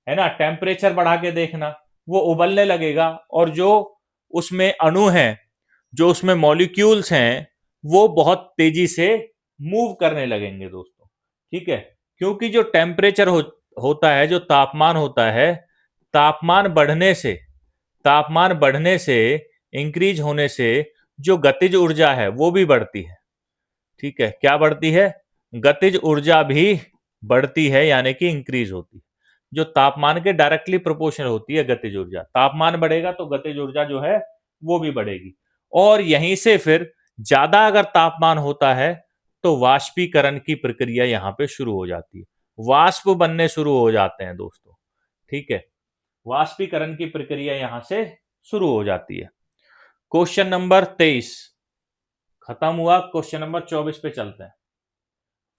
है ना, टेम्परेचर बढ़ा के देखना, वो उबलने लगेगा और जो उसमें अणु हैं, जो उसमें मॉलिक्यूल्स हैं, वो बहुत तेजी से मूव करने लगेंगे दोस्तों। ठीक है, क्योंकि जो टेम्परेचर होता है, जो तापमान होता है, तापमान बढ़ने से, तापमान बढ़ने से, इंक्रीज होने से जो गतिज ऊर्जा है वो भी बढ़ती है। ठीक है, क्या बढ़ती है? गतिज ऊर्जा भी बढ़ती है, यानी कि इंक्रीज होती है। जो तापमान के डायरेक्टली प्रोपोर्शनल होती है गतिज ऊर्जा। तापमान बढ़ेगा तो गतिज ऊर्जा जो है वो भी बढ़ेगी। और यहीं से फिर ज्यादा अगर तापमान होता है तो वाष्पीकरण की प्रक्रिया यहाँ पे शुरू हो जाती है, वाष्प बनने शुरू हो जाते हैं दोस्तों। ठीक है, वाष्पीकरण की प्रक्रिया यहां से शुरू हो जाती है। क्वेश्चन नंबर 23 खत्म हुआ। क्वेश्चन नंबर 24 पे चलते हैं।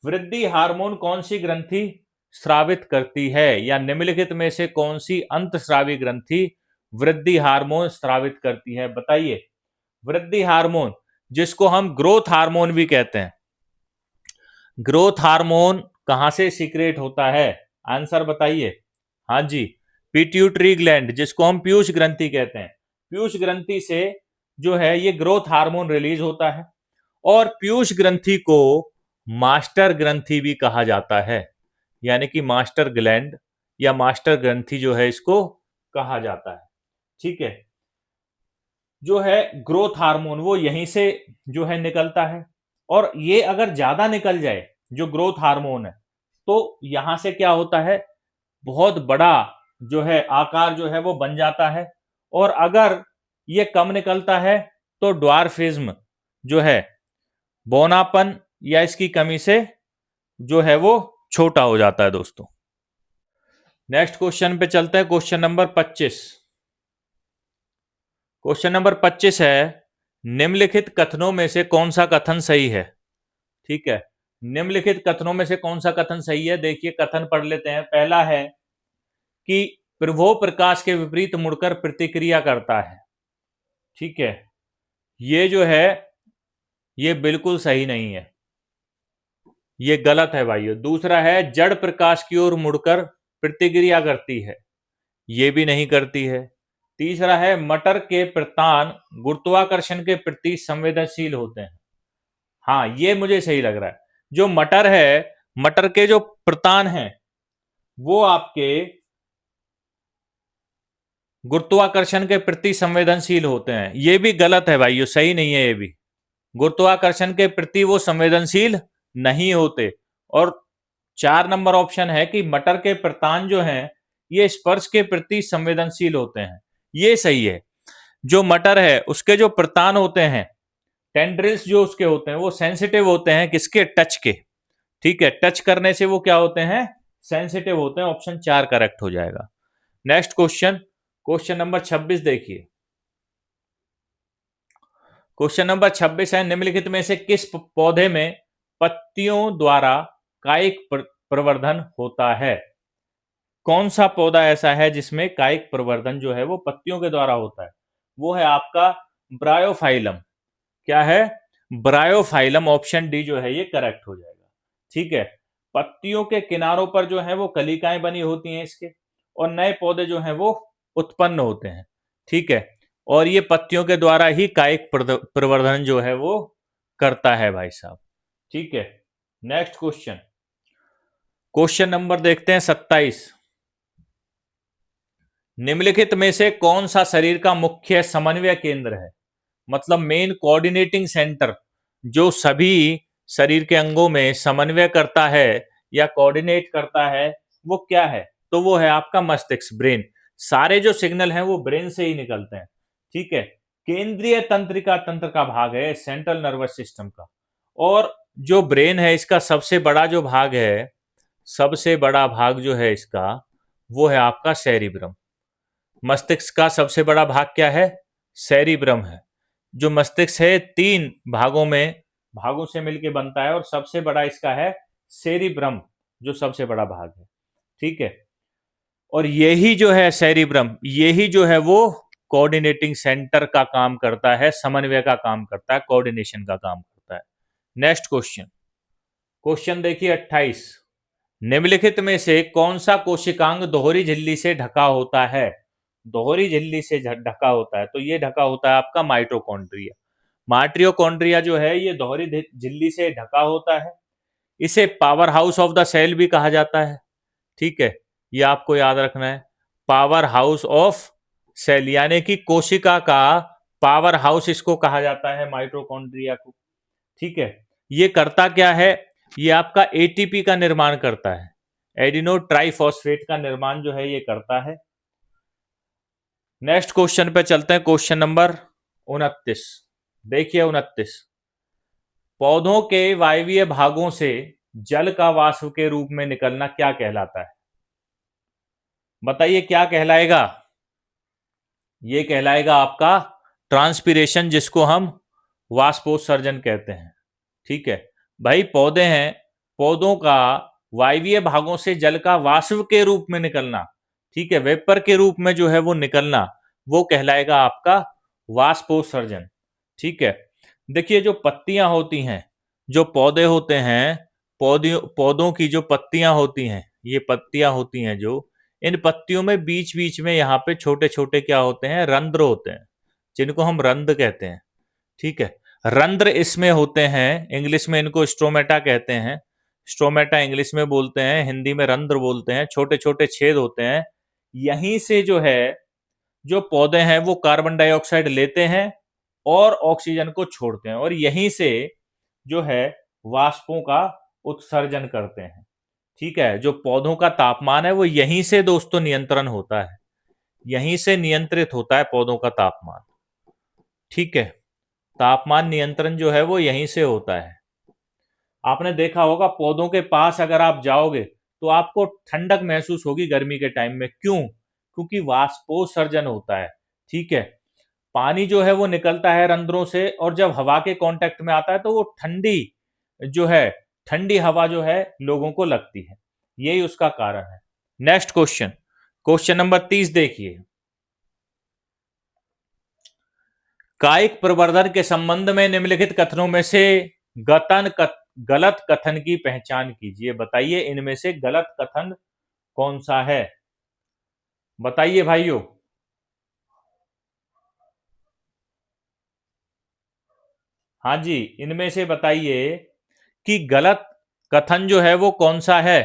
वृद्धि हार्मोन कौन सी ग्रंथि स्रावित करती है, या निम्नलिखित में से कौन सी अंतस्रावी ग्रंथि वृद्धि हार्मोन स्रावित करती है? बताइए। वृद्धि हार्मोन, जिसको हम ग्रोथ हार्मोन भी कहते हैं, ग्रोथ हार्मोन कहां से सीक्रेट होता है? आंसर बताइए। हाँ जी, पिट्यूटरी ग्लैंड, जिसको हम पीयूष ग्रंथि कहते हैं, पीयूष ग्रंथि से जो है ये ग्रोथ हार्मोन रिलीज होता है। और पीयूष ग्रंथि को मास्टर ग्रंथि भी कहा जाता है, यानी कि मास्टर ग्लैंड या मास्टर ग्रंथि जो है इसको कहा जाता है। ठीक है, जो है ग्रोथ हार्मोन वो यहीं से जो है निकलता है। और ये अगर ज्यादा निकल जाए जो ग्रोथ हार्मोन है तो यहां से क्या होता है, बहुत बड़ा जो है आकार जो है वो बन जाता है। और अगर ये कम निकलता है तो ड्वार्फिज्म जो है, बौनापन या इसकी कमी से जो है वो छोटा हो जाता है दोस्तों। नेक्स्ट क्वेश्चन पे चलते हैं। Question number 25। क्वेश्चन नंबर 25 है, निम्नलिखित कथनों में से कौन सा कथन सही है? ठीक है, निम्नलिखित कथनों में से कौन सा कथन सही है? देखिए कथन पढ़ लेते हैं। पहला है कि प्रभो प्रकाश के विपरीत मुड़कर प्रतिक्रिया करता है। ठीक है, ये जो है ये बिल्कुल सही नहीं है, ये गलत है भाइयों। दूसरा है जड़ प्रकाश की ओर मुड़कर प्रतिक्रिया करती है, ये भी नहीं करती है। तीसरा है मटर के प्रतान गुरुत्वाकर्षण के प्रति संवेदनशील होते हैं। हाँ, ये मुझे सही लग रहा है। जो मटर है, मटर के जो प्रतान हैं वो आपके गुरुत्वाकर्षण के प्रति संवेदनशील होते हैं, ये भी गलत है भाइयों, सही नहीं है ये भी। गुरुत्वाकर्षण के प्रति वो संवेदनशील नहीं होते। और 4 नंबर ऑप्शन है कि मटर के प्रतान जो हैं ये स्पर्श के प्रति संवेदनशील होते हैं, ये सही है। जो मटर है उसके जो प्रतान होते हैं, टेंड्रिल्स जो उसके होते हैं वो सेंसिटिव होते हैं किसके? टच के। ठीक है, टच करने से वो क्या होते हैं? सेंसिटिव होते हैं। ऑप्शन 4 करेक्ट हो जाएगा। नेक्स्ट क्वेश्चन, क्वेश्चन नंबर 26 देखिए। क्वेश्चन नंबर 26 है, निम्नलिखित में से किस पौधे में पत्तियों द्वारा कायिक प्रवर्धन होता है? कौन सा पौधा ऐसा है जिसमें कायिक प्रवर्धन जो है वो पत्तियों के द्वारा होता है? वो है आपका ब्रायोफाइलम। क्या है? ब्रायोफाइलम। ऑप्शन डी जो है ये करेक्ट हो जाएगा। ठीक है, पत्तियों के किनारों पर जो है वो कलिकाएं बनी होती हैं इसके, और नए पौधे जो हैं वो उत्पन्न होते हैं। ठीक है, और ये पत्तियों के द्वारा ही कायिक प्रवर्धन जो है वो करता है भाई साहब। ठीक है, नेक्स्ट क्वेश्चन, क्वेश्चन नंबर देखते हैं 27। निम्नलिखित में से कौन सा शरीर का मुख्य समन्वय केंद्र है? मतलब मेन कोऑर्डिनेटिंग सेंटर जो सभी शरीर के अंगों में समन्वय करता है या कोऑर्डिनेट करता है, वो क्या है? तो वो है आपका मस्तिष्क, ब्रेन। सारे जो सिग्नल हैं वो ब्रेन से ही निकलते हैं। ठीक है, केंद्रीय तंत्रिका तंत्र का भाग है सेंट्रल नर्वस सिस्टम का। और जो ब्रेन है इसका सबसे बड़ा जो भाग है, सबसे बड़ा भाग जो है इसका वो है आपका सेरिब्रम। मस्तिष्क का सबसे बड़ा भाग क्या है? सेरिब्रम है। जो मस्तिष्क है 3 भागों से मिलकर बनता है, और सबसे बड़ा इसका है सेरिब्रम, जो सबसे बड़ा भाग है। ठीक है, और यही जो है सेरिब्रम, यही जो है वो कोऑर्डिनेटिंग सेंटर का काम करता है, समन्वय का काम करता है, कोऑर्डिनेशन का काम करता है। नेक्स्ट क्वेश्चन, क्वेश्चन देखिए 28। निम्नलिखित में से कौन सा कोशिकांग दोहरी झिल्ली से ढका होता है? दोहरी झिल्ली से ढका होता है, तो ये ढका होता है आपका माइटोकॉन्ड्रिया। माइटोकॉन्ड्रिया जो है ये दोहरी झिल्ली से ढका होता है। इसे power house of the cell भी कहा जाता है। ठीक है, ये आपको याद रखना है, पावर हाउस ऑफ सेल, यानी कि कोशिका का पावर हाउस इसको कहा जाता है, माइटोकॉन्ड्रिया को। ठीक है, ये करता क्या है? ये आपका एटीपी का निर्माण करता है। एडिनो ट्राइफॉस्फेट का निर्माण जो है ये करता है। नेक्स्ट क्वेश्चन पे चलते हैं, क्वेश्चन नंबर 29। देखिए 29, पौधों के वायवीय भागों से जल का वाष्प के रूप में निकलना क्या कहलाता है? बताइए क्या कहलाएगा? ये कहलाएगा आपका ट्रांसपीरेशन, जिसको हम वाष्पोत्सर्जन कहते हैं। ठीक है भाई, पौधे हैं, पौधों का वायवीय भागों से जल का वाष्प के रूप में निकलना, ठीक है, वेपर के रूप में जो है वो निकलना, वो कहलाएगा आपका वाष्पोत्सर्जन। ठीक है, देखिए जो पत्तियां होती हैं, जो पौधे होते हैं, पौधों की जो पत्तियां होती हैं, ये पत्तियां होती हैं जो, इन पत्तियों में बीच बीच में यहाँ पे छोटे छोटे क्या होते हैं, रंध्र होते हैं, जिनको हम रंध्र कहते हैं। ठीक है, रंध्र इसमें होते हैं, इंग्लिश में इनको स्ट्रोमेटा कहते हैं, स्ट्रोमेटा इंग्लिश में बोलते हैं, हिंदी में रंध्र बोलते हैं। छोटे छोटे छेद होते हैं, यहीं से जो है जो पौधे हैं वो कार्बन डाइऑक्साइड लेते हैं और ऑक्सीजन को छोड़ते हैं, और यहीं से जो है वाष्पों का उत्सर्जन करते हैं। ठीक है, जो पौधों का तापमान है वो यहीं से दोस्तों नियंत्रण होता है, यहीं से नियंत्रित होता है पौधों का तापमान। ठीक है, तापमान नियंत्रण जो है वो यहीं से होता है। आपने देखा होगा पौधों के पास अगर आप जाओगे तो आपको ठंडक महसूस होगी गर्मी के टाइम में। क्यों? क्योंकि वाष्पोत्सर्जन होता है। ठीक है, पानी जो है वो निकलता है रंध्रों से, और जब हवा के कांटेक्ट में आता है तो वो ठंडी जो है, ठंडी हवा जो है लोगों को लगती है, यही उसका कारण है। नेक्स्ट क्वेश्चन, क्वेश्चन नंबर 30 देखिए, कायिक प्रवर्धन के संबंध में निम्नलिखित कथनों में से गलत कथन की पहचान कीजिए। बताइए इनमें से गलत कथन कौन सा है? बताइए भाइयों। हाँ जी, इनमें से बताइए कि गलत कथन जो है वो कौन सा है?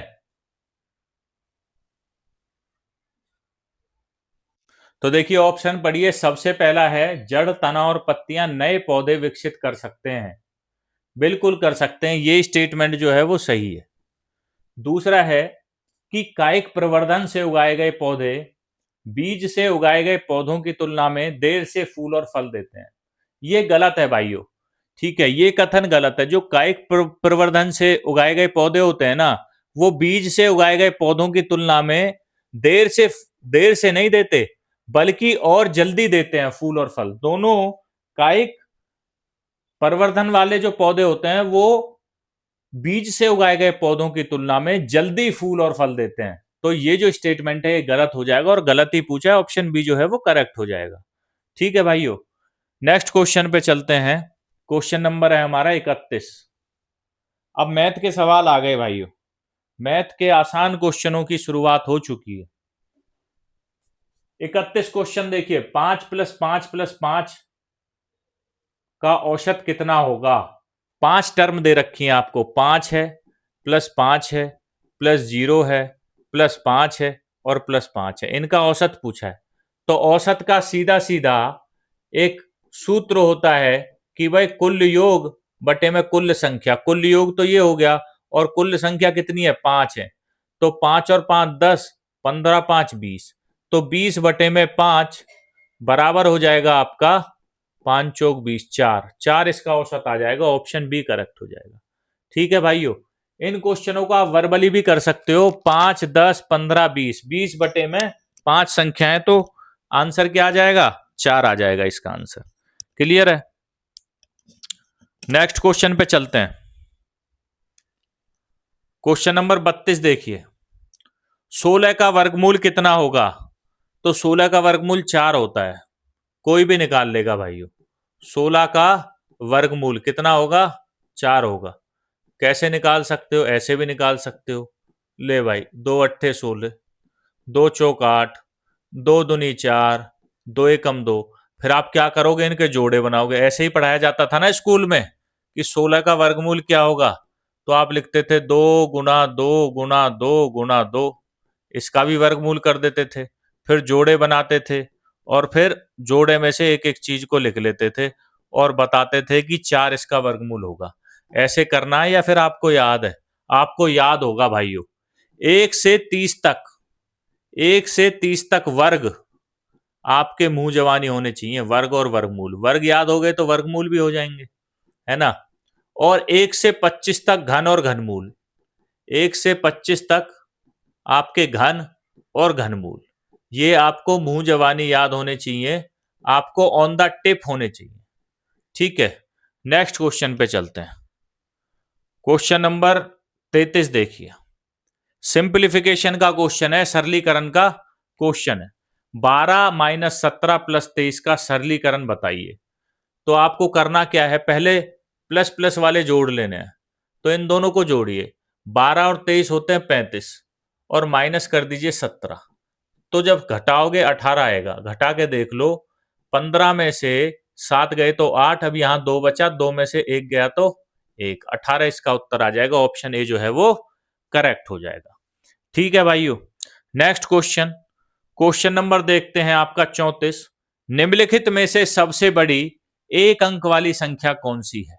तो देखिए ऑप्शन पढ़िए। सबसे पहला है, जड़, तना और पत्तियां नए पौधे विकसित कर सकते हैं। बिल्कुल कर सकते हैं, ये स्टेटमेंट जो है वो सही है। दूसरा है कि कायिक प्रवर्धन से उगाए गए पौधे बीज से उगाए गए पौधों की तुलना में देर से फूल और फल देते हैं। ये गलत है भाइयों। ठीक है, ये कथन गलत है। जो कायिक प्रवर्धन से उगाए गए पौधे होते हैं ना, वो बीज से उगाए गए पौधों की तुलना में देर से नहीं देते, बल्कि और जल्दी देते हैं फूल और फल दोनों। कायिक प्रवर्धन वाले जो पौधे होते हैं वो बीज से उगाए गए पौधों की तुलना में जल्दी फूल और फल देते हैं। तो ये जो स्टेटमेंट है ये गलत हो जाएगा, और गलत ही पूछा है, ऑप्शन बी जो है वो करेक्ट हो जाएगा। ठीक है भाइयों, नेक्स्ट क्वेश्चन पे चलते हैं। क्वेश्चन नंबर है हमारा 31। अब मैथ के सवाल आ गए भाइयों, मैथ के आसान क्वेश्चनों की शुरुआत हो चुकी है। 31 क्वेश्चन देखिए, 5 + 5 + 5 का औसत कितना होगा? 5 टर्म दे रखी हैं आपको, 5 है, +5 है, +0 है, +5 है और +5 है। इनका औसत पूछा है। तो औसत का सीधा सीधा एक सूत्र होता है कि भाई कुल योग बटे में कुल संख्या। कुल योग तो ये हो गया, और कुल संख्या कितनी है? 5 है। तो 5 और 5 10, 15 5 20, तो 20 बटे में 5 बराबर हो जाएगा आपका 5 चौक 20, 4 इसका औसत आ जाएगा। ऑप्शन बी करेक्ट हो जाएगा। ठीक है भाइयों, इन क्वेश्चनों को आप वर्बली भी कर सकते हो। 5 10 15 20, 20 बटे में 5 संख्याएं, तो आंसर क्या आ जाएगा? 4 आ जाएगा इसका आंसर। क्लियर है? नेक्स्ट क्वेश्चन पे चलते हैं। क्वेश्चन नंबर 32 देखिए, 16 का वर्गमूल कितना होगा? तो 16 का वर्गमूल 4 होता है, कोई भी निकाल लेगा भाइयों। 16 का वर्गमूल कितना होगा? 4 होगा। कैसे निकाल सकते हो? ऐसे भी निकाल सकते हो। ले भाई, 2 अट्ठे 16, 2 चौक 8, 2 दूनी 4, 2 एकम 2। फिर आप क्या करोगे? इनके जोड़े बनाओगे। ऐसे ही पढ़ाया जाता था ना स्कूल में कि 16 का वर्गमूल क्या होगा, तो आप लिखते थे 2 गुना 2 गुना 2 गुना 2, इसका भी वर्गमूल कर देते थे। फिर जोड़े बनाते थे, और फिर जोड़े में से एक एक चीज को लिख लेते थे और बताते थे कि 4 इसका वर्गमूल होगा। ऐसे करना है या फिर आपको याद है? आपको याद होगा भाइयों। 1 से 30 तक, 1 से 30 तक वर्ग आपके मुंह जवानी होने चाहिए। वर्ग और वर्गमूल, वर्ग याद हो गए तो वर्गमूल भी हो जाएंगे, है ना। और 1 से 25 तक घन और घनमूल, 1 से 25 तक आपके घन और घनमूल, ये आपको मुंह जवानी याद होने चाहिए, आपको ऑन द टिप होने चाहिए। ठीक है, नेक्स्ट क्वेश्चन पे चलते हैं। क्वेश्चन नंबर 33 देखिए, सिंप्लीफिकेशन का क्वेश्चन है, सरलीकरण का क्वेश्चन है। 12 माइनस 17 प्लस 23 का सरलीकरण बताइए। तो आपको करना क्या है, पहले प्लस प्लस वाले जोड़ लेने हैं, तो इन दोनों को जोड़िए। 12 और 23 होते हैं 35, और माइनस कर दीजिए 17। तो जब घटाओगे 18 आएगा। घटा के देख लो, 15 में से 7 गए तो 8, अब यहां 2 बचा, 2 में से 1 गया तो 1, 18 इसका उत्तर आ जाएगा। ऑप्शन ए जो है वो करेक्ट हो जाएगा। ठीक है भाइयों, नेक्स्ट क्वेश्चन, क्वेश्चन नंबर देखते हैं आपका 34। निम्नलिखित में से सबसे बड़ी एक अंक वाली संख्या कौन सी है?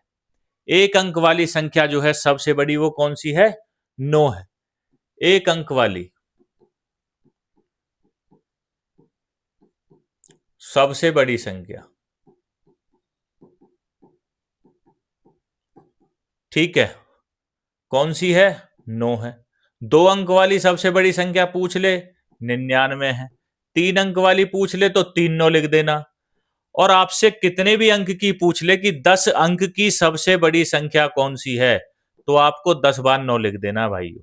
एक अंक वाली संख्या जो है सबसे बड़ी वो कौन सी है? 9 है। एक अंक वाली सबसे बड़ी संख्या, ठीक है, कौन सी है? 9 है। 2 अंक वाली सबसे बड़ी संख्या पूछ ले, 99 है। 3 अंक वाली पूछ ले तो 3 9 लिख देना। और आपसे कितने भी अंक की पूछ ले कि 10 अंक की सबसे बड़ी संख्या कौन सी है, तो आपको 10 बार 9 लिख देना भाइयों।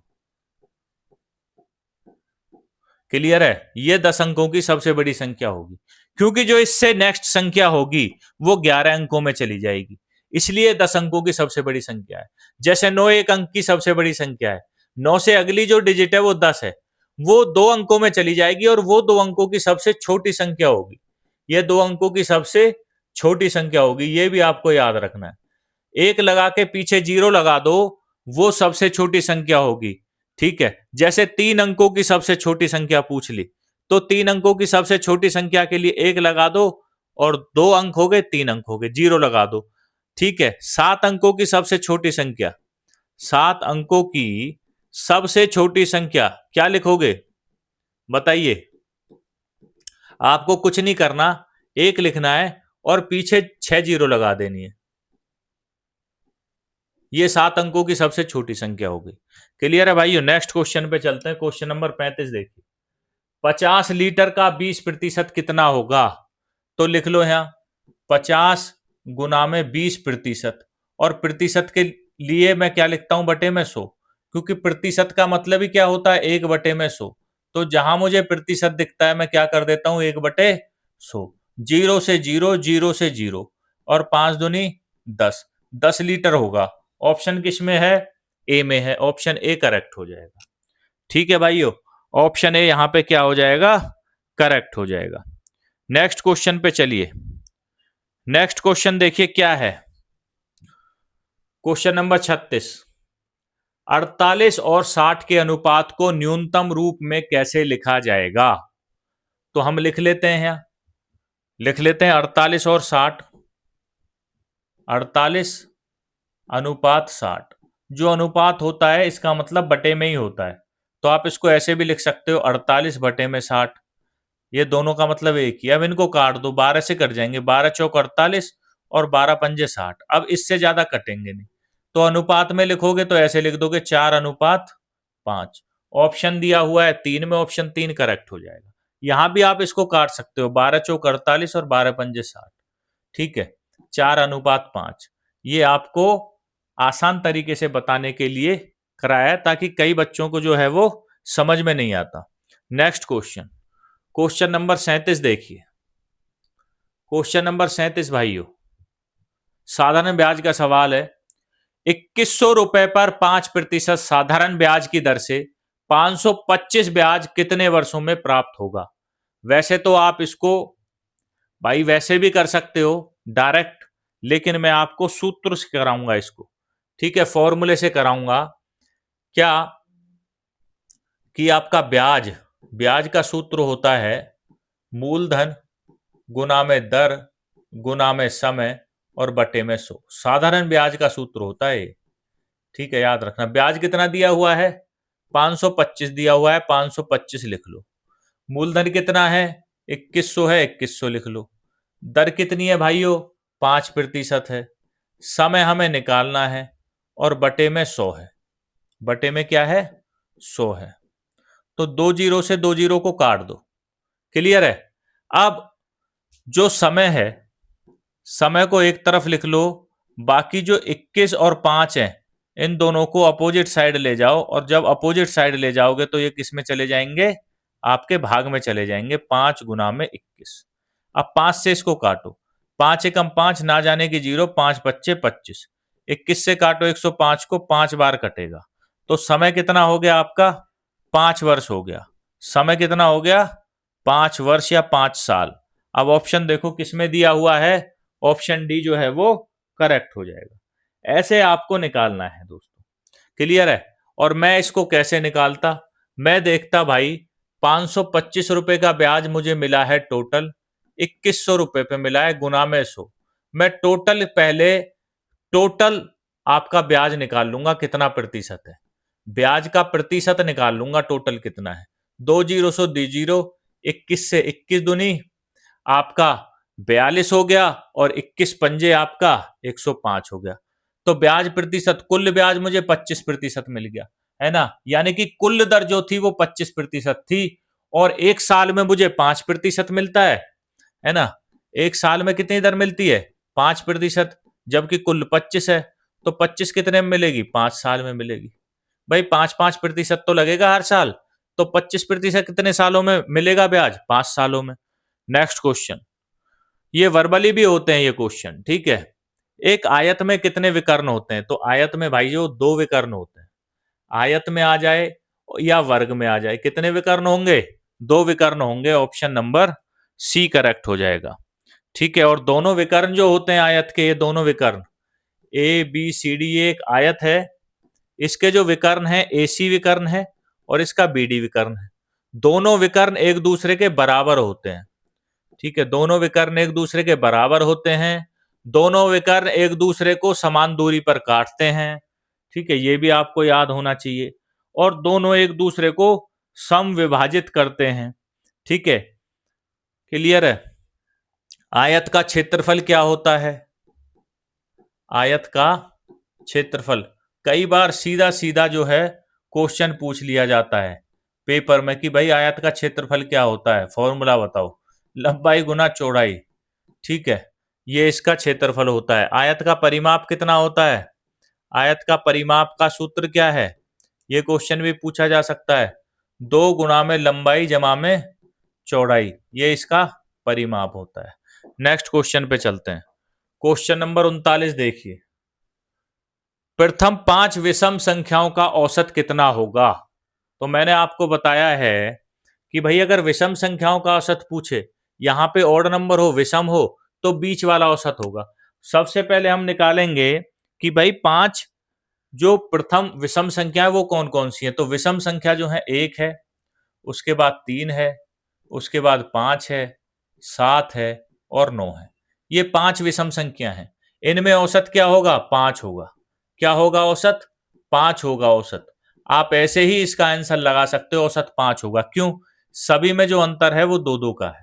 क्लियर है? ये 10 अंकों की सबसे बड़ी संख्या होगी, क्योंकि जो इससे नेक्स्ट संख्या होगी वो 11 अंकों में चली जाएगी, इसलिए 10 अंकों की सबसे बड़ी संख्या है। जैसे 9 एक अंक की सबसे बड़ी संख्या है, 9 से अगली जो डिजिट है वो 10 है, वो 2 अंकों में चली जाएगी और वो 2 अंकों की सबसे छोटी संख्या होगी। ये 2 अंकों की सबसे छोटी संख्या होगी, ये भी आपको याद रखना है। एक लगा के पीछे 0 लगा दो, वो सबसे छोटी संख्या होगी। ठीक है, जैसे 3 अंकों की सबसे छोटी संख्या पूछ ली, तो 3 अंकों की सबसे छोटी संख्या के लिए 1 लगा दो, और 2 अंक हो गए, 3 अंक हो गए, 0 लगा दो। ठीक है, 7 अंकों की सबसे छोटी संख्या, 7 अंकों की सबसे छोटी संख्या क्या लिखोगे? बताइए। आपको कुछ नहीं करना, 1 लिखना है और पीछे 6 0 लगा देनी है। ये 7 अंकों की सबसे छोटी संख्या होगी। क्लियर है भाइयों? नेक्स्ट क्वेश्चन पे चलते हैं। क्वेश्चन नंबर 35 देखिए, 50 लीटर का 20% कितना होगा? तो लिख लो यहां 50 गुना में 20%, और प्रतिशत के लिए मैं क्या लिखता हूं? बटे में 100, क्योंकि प्रतिशत का मतलब ही क्या होता है? 1 बटे में 100। तो जहां मुझे प्रतिशत दिखता है मैं क्या कर देता हूं? 1 बटे 100। 0 से 0, 0 से 0, और 5 दूनी 10, 10 लीटर होगा। ऑप्शन किस में है? ए में है। ऑप्शन ए करेक्ट हो जाएगा। ठीक है भाइयों, ऑप्शन ए यहां पे क्या हो जाएगा? करेक्ट हो जाएगा। नेक्स्ट क्वेश्चन पे चलिए। नेक्स्ट क्वेश्चन देखिए क्या है, क्वेश्चन नंबर 36। 48 और 60 के अनुपात को न्यूनतम रूप में कैसे लिखा जाएगा? तो हम लिख लेते हैं, लिख लेते हैं 48 और 60, 48 अनुपात 60। जो अनुपात होता है इसका मतलब बटे में ही होता है, तो आप इसको ऐसे भी लिख सकते हो 48 बटे में 60। ये दोनों का मतलब एक ही। अब इनको काट दो, 12 से कट जाएंगे, 12 चौक 48 और 12 पंजे 60। अब इससे ज्यादा कटेंगे नहीं, तो अनुपात में लिखोगे तो ऐसे लिख दोगे 4:5। ऑप्शन दिया हुआ है 3 में, ऑप्शन 3 करेक्ट हो जाएगा। यहां भी आप इसको काट सकते हो, 12 चौक 48 और 12 पंजे 60। ठीक है, 4:5। ये आपको आसान तरीके से बताने के लिए कराया, ताकि कई बच्चों को जो है वो समझ में नहीं आता। नेक्स्ट क्वेश्चन, क्वेश्चन नंबर 37 देखिए। क्वेश्चन नंबर 37 भाइयों, साधारण ब्याज का सवाल है। 2100 रुपए पर 5% साधारण ब्याज की दर से 525 ब्याज कितने वर्षों में प्राप्त होगा? वैसे तो आप इसको भाई वैसे भी कर सकते हो डायरेक्ट, लेकिन मैं आपको सूत्र से कराऊंगा इसको। ठीक है, फॉर्मूले से कराऊंगा। क्या कि आपका ब्याज, ब्याज का सूत्र होता है मूलधन गुना में दर गुना में समय और बटे में 100। साधारण ब्याज का सूत्र होता है। ठीक है, याद रखना। ब्याज कितना दिया हुआ है? 525 दिया हुआ है, 525 लिख लो। मूलधन कितना है? 2100 है, 2100 लिख लो। दर कितनी है भाइयों? 5% है। समय हमें निकालना है और बटे में 100 है। बटे में क्या है? 100 है। तो 2 जीरो से 2 जीरो को काट दो। क्लियर है? अब जो समय है, समय को एक तरफ लिख लो, बाकी जो 21 और 5 है इन दोनों को अपोजिट साइड ले जाओ, और जब अपोजिट साइड ले जाओगे तो ये किस में चले जाएंगे? आपके भाग में चले जाएंगे। 5 गुना में 21। अब 5 से इसको काटो। 5 एकम 5, ना जाने की जीरो, 5 बच्चे 25। 21 से काटो 105 को, 5 बार कटेगा। तो समय कितना हो गया आपका? 5 वर्ष हो गया। समय कितना हो गया? 5 वर्ष या 5 साल। अब ऑप्शन देखो किसमें दिया हुआ है? ऑप्शन डी जो है वो करेक्ट हो जाएगा। ऐसे आपको निकालना है दोस्तों। क्लियर है? और मैं इसको कैसे निकालता? मैं देखता भाई, 525 रुपए का ब्याज मुझे मिला है टोटल, 2100 रुपए पे मिला है, गुना में 100। मैं टोटल आपका ब्याज निकाल लूंगा कितना प्रतिशत है। ब्याज का प्रतिशत निकाल लूंगा टोटल कितना है। 2 जीरो सो 2 जीरो, 21 से 21 दूनी आपका 42 हो गया, और 21 पंजे आपका 105 हो गया। तो ब्याज प्रतिशत, कुल ब्याज मुझे 25% मिल गया, है ना। यानी कि कुल दर जो थी वो 25% थी, और एक साल में मुझे 5% मिलता है ना। एक साल में कितनी दर मिलती है? 5%। जबकि कुल 25 है, तो 25 कितने में मिलेगी? 5 साल में मिलेगी। भाई 5-5% तो लगेगा हर साल, तो 25% कितने सालों में मिलेगा ब्याज? 5 सालों में। नेक्स्ट क्वेश्चन, ये वर्बली भी होते हैं ये क्वेश्चन, ठीक है। एक आयत में कितने विकर्ण होते हैं? तो आयत में भाई जो 2 विकर्ण होते हैं। आयत में आ जाए या वर्ग में आ जाए, कितने विकर्ण होंगे? 2 विकर्ण होंगे। ऑप्शन नंबर सी करेक्ट हो जाएगा, ठीक है। और दोनों विकर्ण जो होते हैं आयत के, ये दोनों विकर्ण ए बी सी डी, ये एक आयत है, इसके जो विकर्ण है एसी विकर्ण है और इसका बीडी विकर्ण है। दोनों विकर्ण एक दूसरे के बराबर होते हैं, ठीक है। दोनों विकर्ण एक दूसरे के बराबर होते हैं। दोनों विकर्ण एक दूसरे को समान दूरी पर काटते हैं, ठीक है, ये भी आपको याद होना चाहिए। और दोनों एक दूसरे को सम विभाजित करते हैं, ठीक है। क्लियर है? आयत का क्षेत्रफल क्या होता है? आयत का क्षेत्रफल कई बार सीधा सीधा जो है क्वेश्चन पूछ लिया जाता है पेपर में कि भाई आयत का क्षेत्रफल क्या होता है, फॉर्मूला बताओ। लंबाई गुना चौड़ाई, ठीक है, ये इसका क्षेत्रफल होता है। आयत का परिमाप कितना होता है? आयत का परिमाप का सूत्र क्या है? ये क्वेश्चन भी पूछा जा सकता है। 2 गुना में लंबाई जमा में चौड़ाई, ये इसका परिमाप होता है। नेक्स्ट क्वेश्चन पे चलते हैं। क्वेश्चन नंबर 39 देखिए, प्रथम 5 विषम संख्याओं का औसत कितना होगा? तो मैंने आपको बताया है कि भाई अगर विषम संख्याओं का औसत पूछे, यहां पे ऑड नंबर हो, विषम हो, तो बीच वाला औसत होगा। सबसे पहले हम निकालेंगे कि भाई 5 जो प्रथम विषम संख्या है वो कौन कौन सी है। तो विषम संख्या जो है 1 है, उसके बाद 3 है, उसके बाद 5 है, 7 है और 9 है। ये 5 विषम संख्या हैं। इनमें औसत क्या होगा? 5 होगा। क्या होगा औसत? 5 होगा औसत। आप ऐसे ही इसका आंसर लगा सकते हो, औसत 5 होगा। क्यों? सभी में जो अंतर है वो 2-2 का है।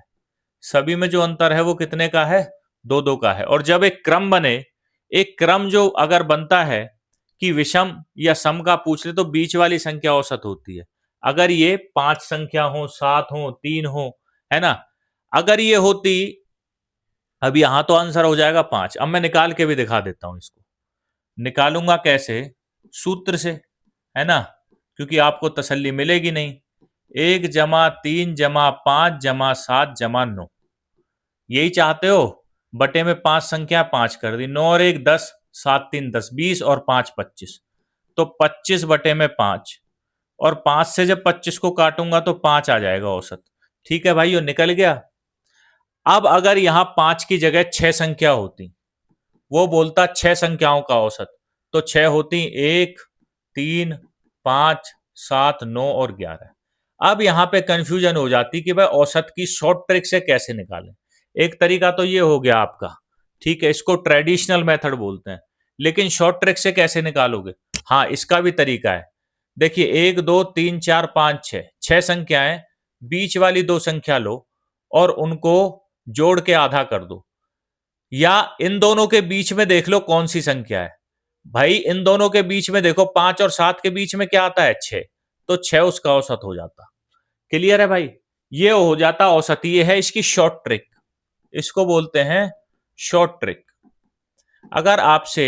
सभी में जो अंतर है वो कितने का है? 2-2 का है। और जब एक क्रम बने, एक क्रम जो अगर बनता है कि विषम या सम का पूछ ले, तो बीच वाली संख्या औसत होती है। अगर ये 5 संख्या हो, 7 हो, 3 हो, है ना, अगर ये होती, अब यहां तो आंसर हो जाएगा 5। अब मैं निकाल के भी दिखा देता हूं इसको। निकालूंगा कैसे? सूत्र से, है ना, क्योंकि आपको तसल्ली मिलेगी नहीं। 1 जमा 3 जमा 5 जमा 7 जमा 9, यही चाहते हो? बटे में 5 संख्या 5 कर दी, 9 और 1 10, 7 3 10, 20 और 5 25, तो 25 बटे में 5, और 5 से जब 25 को काटूंगा तो 5 आ जाएगा औसत। ठीक है भाई, निकल गया। अब अगर यहां 5 की जगह 6 संख्या होती, वो बोलता 6 संख्याओं का औसत, तो 6 होती 1 3 5 7 9 और 11। अब यहां पे कंफ्यूजन हो जाती कि भाई औसत की शॉर्ट ट्रिक से कैसे निकालें। एक तरीका तो ये हो गया आपका, ठीक है, इसको ट्रेडिशनल मेथड बोलते हैं। लेकिन शॉर्ट ट्रिक से कैसे निकालोगे? हाँ, इसका भी तरीका है। देखिए 1 2 3 4 5 6, 6 संख्याएं, बीच वाली 2 संख्या लो और उनको जोड़ के आधा कर दो, या इन दोनों के बीच में देख लो कौन सी संख्या है। भाई इन दोनों के बीच में देखो 5 और 7 के बीच में क्या आता है 6, तो 6 उसका औसत हो जाता। क्लियर है भाई, ये हो जाता औसत, ये है इसकी शॉर्ट ट्रिक, इसको बोलते हैं शॉर्ट ट्रिक। अगर आपसे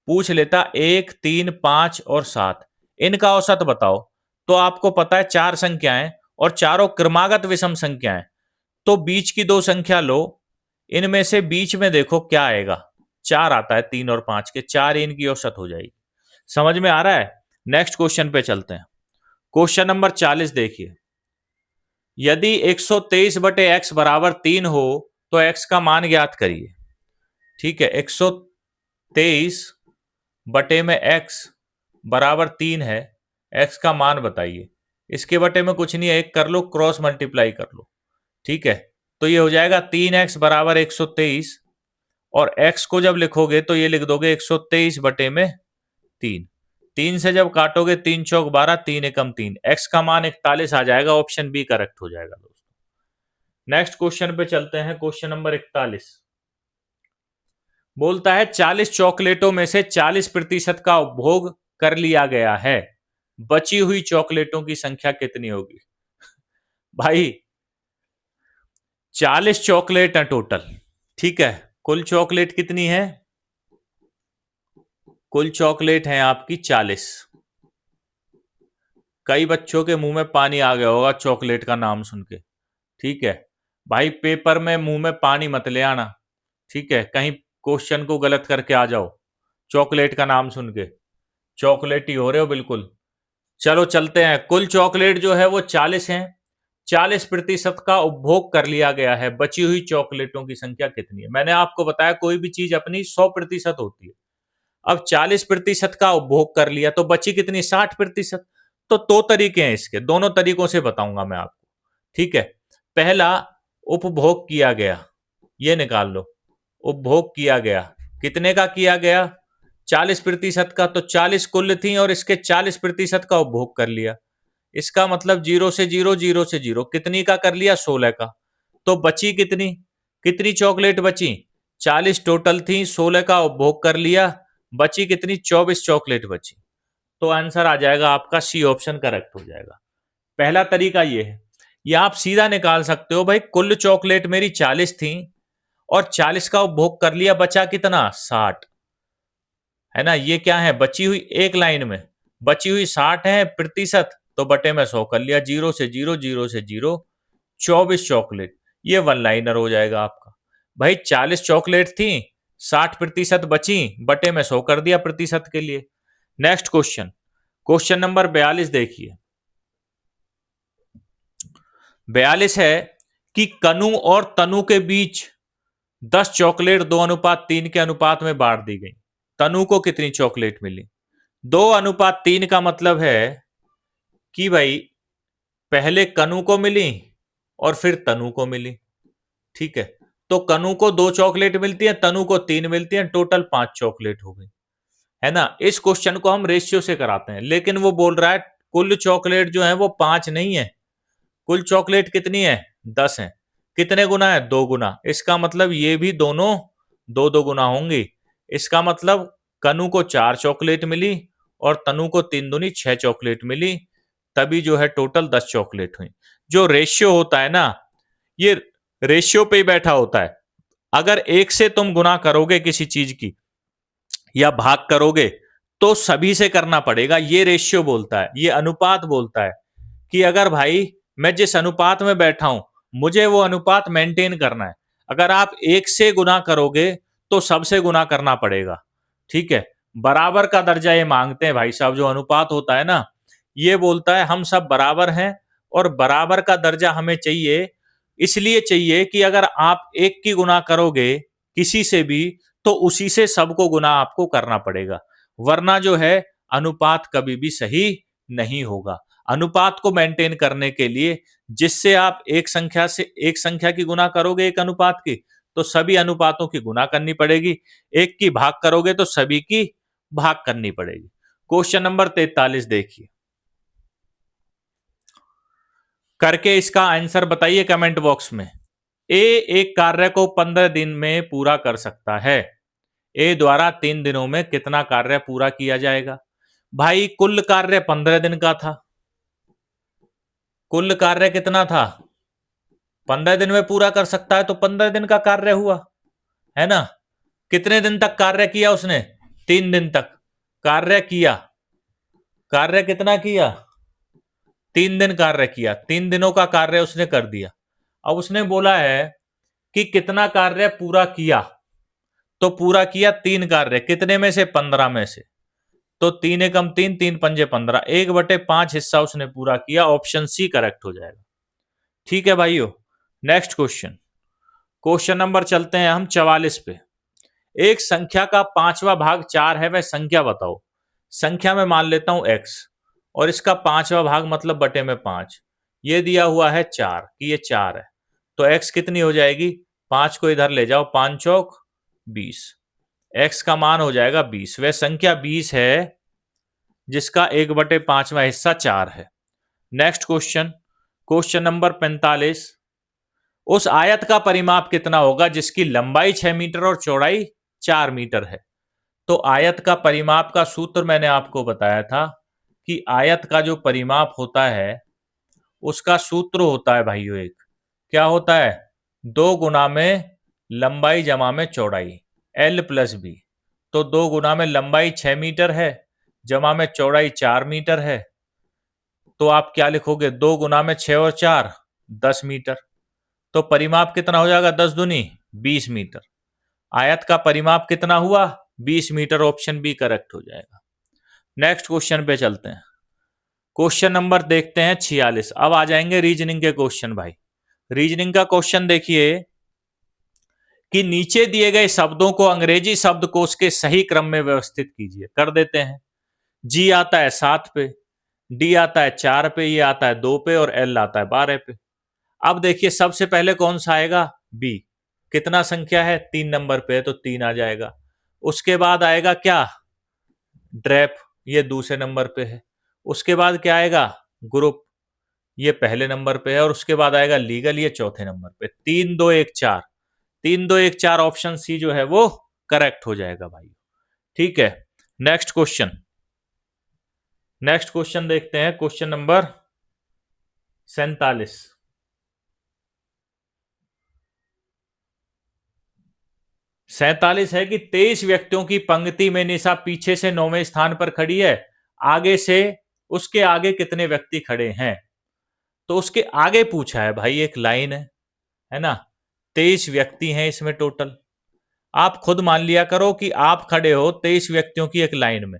पूछ लेता 1 3 5 और 7 इनका औसत बताओ, तो आपको पता है 4 संख्याएं और चारों क्रमागत विषम संख्याएं, तो बीच की 2 संख्या लो, इनमें से बीच में देखो क्या आएगा, 4 आता है, 3 और 5 के 4 इनकी औसत हो जाएगी। समझ में आ रहा है? नेक्स्ट क्वेश्चन पे चलते हैं। क्वेश्चन नंबर 40 देखिए, यदि 123 बटे एक्स बराबर 3 हो तो एक्स का मान ज्ञात करिए। ठीक है, 123 बटे में एक्स बराबर 3 है, एक्स का मान बताइए। इसके बटे में कुछ नहीं है, एक कर लो, क्रॉस मल्टीप्लाई कर लो। ठीक है, तो ये हो जाएगा 3x बराबर 123, और x को जब लिखोगे तो ये लिख दोगे 123 बटे में 3, 3 से जब काटोगे 3 चौक 12, 3 एकम 3, x का मान 41 आ जाएगा, ऑप्शन बी करेक्ट हो जाएगा दोस्तों। नेक्स्ट क्वेश्चन पे चलते हैं। क्वेश्चन नंबर 41 बोलता है 40 चॉकलेटों में से 40% का उपभोग कर लिया गया है, बची हुई चॉकलेटों की संख्या कितनी होगी? भाई 40 चॉकलेट है टोटल, ठीक है, कुल चॉकलेट कितनी है? कुल चॉकलेट है आपकी 40। कई बच्चों के मुंह में पानी आ गया होगा चॉकलेट का नाम सुन के। ठीक है भाई, पेपर में मुंह में पानी मत ले आना, ठीक है, कहीं क्वेश्चन को गलत करके आ जाओ चॉकलेट का नाम सुन के, चॉकलेट ही हो रहे हो बिल्कुल। चलो चलते हैं। कुल चॉकलेट जो है वो 40 है, 40% का उपभोग कर लिया गया है, बची हुई चॉकलेटों की संख्या कितनी है? मैंने आपको बताया कोई भी चीज अपनी 100% होती है। अब 40% का उपभोग कर लिया तो बची कितनी? 60%। तो दो तरीके हैं इसके, दोनों तरीकों से बताऊंगा मैं आपको। ठीक है, पहला उपभोग किया गया, ये निकाल लो, उपभोग किया गया, कितने का किया गया? 40% का, तो 40 कुल थी और इसके 40% का उपभोग कर लिया। इसका मतलब 0 से 0, 0 से 0, कितनी का कर लिया? 16 का। तो बची कितनी? कितनी चॉकलेट बची? 40 टोटल थी, 16 का उपभोग कर लिया, बची कितनी? 24 चॉकलेट बची। तो आंसर आ जाएगा आपका सी, ऑप्शन करेक्ट हो जाएगा। पहला तरीका ये है, या आप सीधा निकाल सकते हो, भाई कुल चॉकलेट मेरी 40 थी और 40 का उपभोग कर लिया, बचा कितना? 60, है ना? ये क्या है? बची हुई, एक लाइन में बची हुई 60 है प्रतिशत, तो बटे में 100 कर लिया, 0 से 0, 0 से 0, 24 चॉकलेट, ये वन लाइनर हो जाएगा आपका। भाई 40 चॉकलेट थी, 60% बची, बटे में 100 कर दिया प्रतिशत के लिए। नेक्स्ट क्वेश्चन, क्वेश्चन नंबर 42 देखिए। 42 है कि कनु और तनु के बीच 10 चॉकलेट 2:3 के अनुपात में बांट दी गई। तनु को कितनी चॉकलेट मिली? 2:3 का मतलब है कि भाई पहले कनु को मिली और फिर तनु को मिली। ठीक है, तो कनु को 2 चॉकलेट मिलती है, तनु को 3 मिलती है, टोटल 5 चॉकलेट हो गई, है ना? इस क्वेश्चन को हम रेशियो से कराते हैं, लेकिन वो बोल रहा है कुल चॉकलेट जो है वो 5 नहीं है, कुल चॉकलेट कितनी है? 10 है। कितने गुना है? 2 गुना। इसका मतलब ये भी दोनों 2-2 गुना होंगी। इसका मतलब कनु को 4 चॉकलेट मिली और तनु को 3 दूनी 6 चॉकलेट मिली, तभी जो है टोटल 10 चॉकलेट हुई। जो रेशियो होता है ना, ये रेशियो पे ही बैठा होता है। अगर एक से तुम गुना करोगे किसी चीज की या भाग करोगे तो सभी से करना पड़ेगा, ये रेशियो बोलता है, ये अनुपात बोलता है कि अगर भाई मैं जिस अनुपात में बैठा हूं मुझे वो अनुपात मेंटेन करना है। अगर आप एक से गुना करोगे तो सबसे गुना करना पड़ेगा। ठीक है, बराबर का दर्जा ये मांगते हैं भाई साहब। जो अनुपात होता है ना, ये बोलता है हम सब बराबर हैं और बराबर का दर्जा हमें चाहिए, इसलिए चाहिए कि अगर आप एक की गुना करोगे किसी से भी तो उसी से सबको गुना आपको करना पड़ेगा, वरना जो है अनुपात कभी भी सही नहीं होगा। अनुपात को मेंटेन करने के लिए जिससे आप एक संख्या की गुना करोगे एक अनुपात की, तो सभी अनुपातों की गुना करनी पड़ेगी, एक की भाग करोगे तो सभी की भाग करनी पड़ेगी। क्वेश्चन नंबर 43 देखिए। करके इसका आंसर बताइए कमेंट बॉक्स में। ए एक कार्य को 15 दिन में पूरा कर सकता है। ए द्वारा 3 दिनों में कितना कार्य पूरा किया जाएगा? भाई कुल कार्य 15 दिन का था। कुल कार्य कितना था? 15 दिन में पूरा कर सकता है तो 15 दिन का कार्य हुआ, है ना। कितने दिन तक कार्य किया उसने? 3 दिन तक कार्य किया। कार्य कितना किया? 3 दिन कार्य किया। 3 दिनों का कार्य उसने कर दिया। अब उसने बोला है कि कितना कार्य पूरा किया, तो पूरा किया 3 कार्य। कितने में से? 15 में से। तो 3 एकम 3, 3 पंजे 15, 1/5 हिस्सा उसने पूरा किया। ऑप्शन सी करेक्ट हो जाएगा। ठीक है भाइयों, नेक्स्ट क्वेश्चन। क्वेश्चन नंबर चलते हैं हम 44 पे। एक संख्या का 5वां भाग 4 है, वह संख्या बताओ। संख्या में मान लेता हूं x, और इसका 5वां भाग मतलब बटे में 5। ये दिया हुआ है 4 कि ये 4 है, तो x कितनी हो जाएगी? 5 को इधर ले जाओ, 5 चौक 20। x का मान हो जाएगा 20। वह संख्या 20 है जिसका 1/5वां हिस्सा 4 है। Next question, question number 45। उस आयत का परिमाप कितना होगा जिसकी लंबाई 6 मीटर और चौड़ाई 4 मीटर है? तो आयत का परिमाप का सूत्र मैंने आपको बताया था कि आयत का जो परिमाप होता है उसका सूत्र होता है भाइयों, एक क्या होता है? 2 गुना में लंबाई जमा में चौड़ाई, L प्लस बी। तो 2 गुना में लंबाई 6 मीटर है जमा में चौड़ाई 4 मीटर है, तो आप क्या लिखोगे? 2 गुना में 6 और 4 10 मीटर। तो परिमाप कितना हो जाएगा? 10 दूनी 20 मीटर। आयत का परिमाप कितना हुआ? 20 मीटर। ऑप्शन बी करेक्ट हो जाएगा। नेक्स्ट क्वेश्चन पे चलते हैं। क्वेश्चन नंबर देखते हैं 46। अब आ जाएंगे रीजनिंग के क्वेश्चन भाई। रीजनिंग का क्वेश्चन देखिए कि नीचे दिए गए शब्दों को अंग्रेजी शब्दकोश के सही क्रम में व्यवस्थित कीजिए। कर देते हैं। जी आता है 7 पे, डी आता है 4 पे, ये आता है 2 पे, और एल आता है 12 पे। अब देखिए सबसे पहले कौन सा आएगा? बी। कितना संख्या है? 3 नंबर पे है तो 3 आ जाएगा। उसके बाद आएगा क्या? ड्रैप, ये दूसरे नंबर पे है। उसके बाद क्या आएगा? ग्रुप, ये पहले नंबर पे है। और उसके बाद आएगा लीगल, ये चौथे नंबर पे। 3 2 1 4, 3 2 1 4 ऑप्शन सी जो है वो करेक्ट हो जाएगा भाई। ठीक है, नेक्स्ट क्वेश्चन। नेक्स्ट क्वेश्चन देखते हैं, क्वेश्चन नंबर 47। 47 है कि 23 व्यक्तियों की पंक्ति में निशा पीछे से 9वें स्थान पर खड़ी है, आगे से उसके आगे कितने व्यक्ति खड़े हैं? तो उसके आगे पूछा है भाई, एक लाइन है ना। 23 व्यक्ति हैं इसमें टोटल। आप खुद मान लिया करो कि आप खड़े हो 23 व्यक्तियों की एक लाइन में,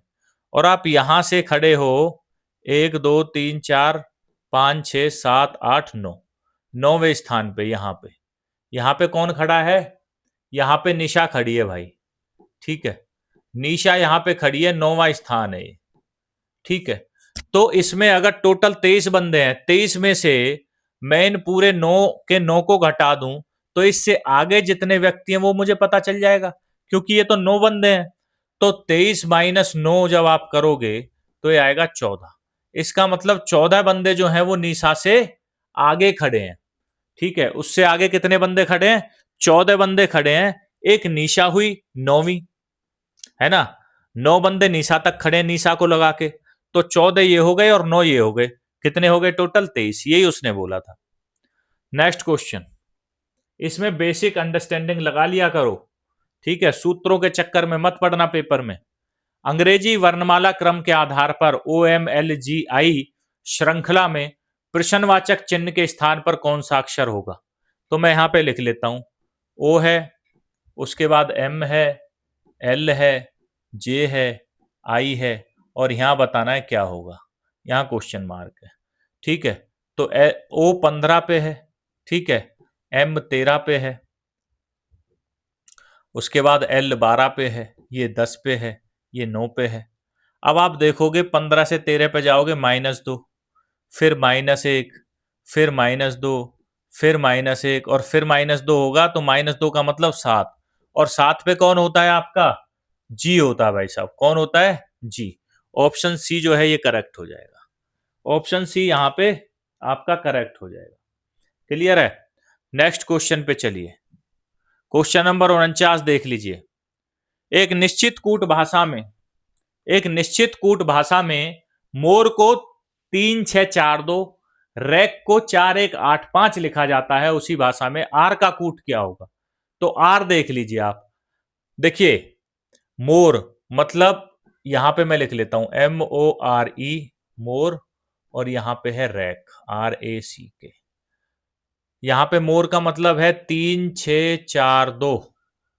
और आप यहां से खड़े हो 1 2 3 4 5 6 7 8 9, 9वें स्थान पे। यहां पे कौन खड़ा है? यहां पे निशा खड़ी है भाई। ठीक है, निशा यहां पे खड़ी है, 9वां स्थान है ये। ठीक है, तो इसमें अगर टोटल 23 बंदे हैं, 23 में से मैं इन पूरे 9 के 9 को घटा दूं तो इससे आगे जितने व्यक्ति हैं वो मुझे पता चल जाएगा, क्योंकि ये तो 9 बंदे हैं। तो 23 माइनस 9 जब आप करोगे तो ये आएगा 14। इसका मतलब 14 बंदे जो हैं वो निशा से आगे खड़े हैं। ठीक है, उससे आगे कितने बंदे खड़े हैं? 14 बंदे खड़े हैं। एक निशा हुई 9वीं, है ना। 9 बंदे निशा तक खड़े हैं निशा को लगा के, तो 14 ये हो गए और 9 ये हो गए। कितने हो गए टोटल? 23। यही उसने बोला था। नेक्स्ट क्वेश्चन, इसमें बेसिक अंडरस्टैंडिंग लगा लिया करो। ठीक है, सूत्रों के चक्कर में मत पड़ना पेपर में। अंग्रेजी वर्णमाला क्रम के आधार पर OMLGI श्रृंखला में प्रश्नवाचक चिन्ह के स्थान पर कौन सा अक्षर होगा? तो मैं यहां पे लिख लेता हूं। O है, उसके बाद M है, L है, J है, I है, और यहां बताना है क्या होगा। यहां क्वेश्चन मार्क है। ठीक है, तो O 15 पे है, ठीक है, M 13 पे है, उसके बाद L 12 पे है, ये 10 पे है, ये 9 पे है। अब आप देखोगे 15 से 13 पे जाओगे -2, फिर -1, फिर -2, फिर -1, और फिर -2 होगा तो -2 का मतलब 7, और 7 पे कौन होता है आपका? जी होता है भाई साहब। कौन होता है? जी। ऑप्शन सी जो है ये करेक्ट हो जाएगा। ऑप्शन सी यहाँ पे आपका करेक्ट हो जाएगा। क्लियर है? नेक्स्ट क्वेश्चन पे चलिए। क्वेश्चन नंबर 49 देख लीजिए। एक निश्चित कूट भाषा में मोर को 3642, रैक को 4185 लिखा जाता है। उसी भाषा में आर का कूट क्या होगा? तो आर देख लीजिए आप। देखिए, मोर मतलब यहां पे मैं लिख लेता हूं MORE, मोर, और यहां पे है रैक, RACK। यहां पे मोर का मतलब है 3642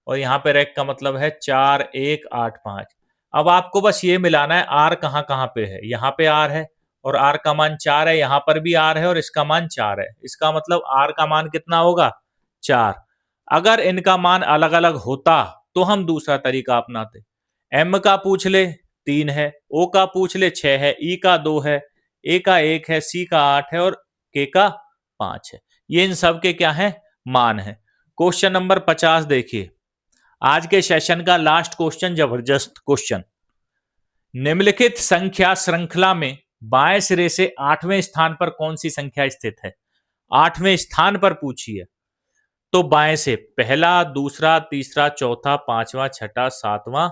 और यहां पे रैक का मतलब है 4185। अब आपको बस ये मिलाना है आर कहां कहां पे है। यहां पे आर है और आर का मान 4 है, यहां पर भी आर है और इसका मान 4 है। इसका मतलब आर का मान कितना होगा? 4। अगर इनका मान अलग अलग होता तो हम दूसरा तरीका अपनाते। एम का पूछ ले 3 है, ओ का पूछ ले 6 है, ई का 2 है, ए का 1 है, सी का 8 है और के का 5 है। ये इन सब के क्या है? मान है। क्वेश्चन नंबर 50 देखिए, आज के सेशन का लास्ट क्वेश्चन, जबरदस्त क्वेश्चन। निम्नलिखित संख्या श्रृंखला में बाएं सिरे से 8वें स्थान पर कौन सी संख्या स्थित है? 8वें स्थान पर पूछी है। तो बाएं से पहला, दूसरा, तीसरा, चौथा, पांचवा, छठा, सातवां,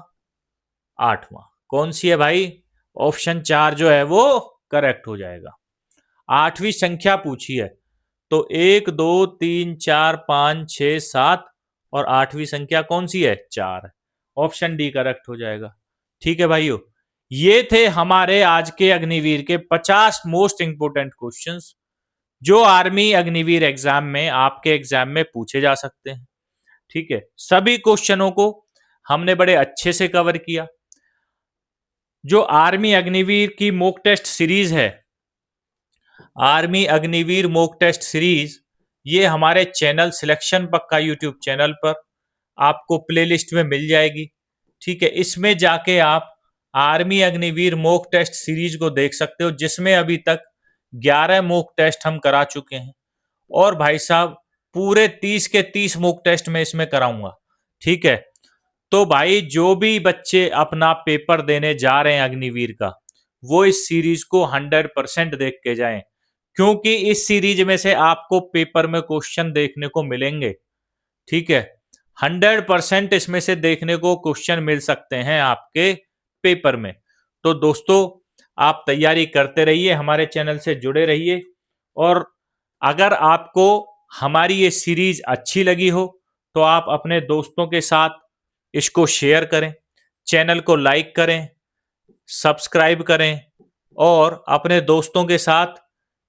आठवां, कौन सी है भाई? ऑप्शन 4 जो है वो करेक्ट हो जाएगा। 8वीं संख्या पूछी है तो 1 2 3 4 5 6 7 और 8वीं संख्या कौन सी है? 4 है। ऑप्शन डी करेक्ट हो जाएगा। ठीक है भाइयों, ये थे हमारे आज के अग्निवीर के 50 मोस्ट इंपोर्टेंट क्वेश्चंस जो आर्मी अग्निवीर एग्जाम में, आपके एग्जाम में पूछे जा सकते हैं। ठीक है, सभी क्वेश्चनों को हमने बड़े अच्छे से कवर किया। जो आर्मी अग्निवीर की मॉक टेस्ट सीरीज है, army Agniveer mock test series, ये हमारे channel selection Pakka YouTube channel पर आपको प्लेलिस्ट में मिल जाएगी। ठीक है, इसमें जाके आप army Agniveer mock test series को देख सकते हो, जिसमें अभी तक 11 मॉक टेस्ट हम करा चुके हैं और भाई साहब पूरे 30 के 30 मॉक टेस्ट में इसमें कराऊंगा। ठीक है, तो भाई जो भी बच्चे अपना पेपर देने जा रहे हैं अग्निवीर का, वो इस सीरीज को 100% देख के जाएं, क्योंकि इस सीरीज में से आपको पेपर में क्वेश्चन देखने को मिलेंगे। ठीक है, 100% इसमें से देखने को क्वेश्चन मिल सकते हैं आपके पेपर में। तो दोस्तों, आप तैयारी करते रहिए, हमारे चैनल से जुड़े रहिए, और अगर आपको हमारी ये सीरीज अच्छी लगी हो तो आप अपने दोस्तों के साथ इसको शेयर करें, चैनल को लाइक करें, सब्सक्राइब करें और अपने दोस्तों के साथ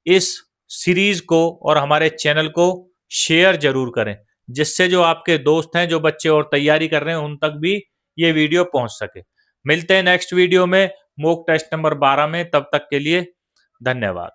इस सीरीज को और हमारे चैनल को शेयर जरूर करें, जिससे जो आपके दोस्त हैं, जो बच्चे और तैयारी कर रहे हैं, उन तक भी ये वीडियो पहुंच सके। मिलते हैं नेक्स्ट वीडियो में मॉक टेस्ट नंबर 12 में। तब तक के लिए धन्यवाद।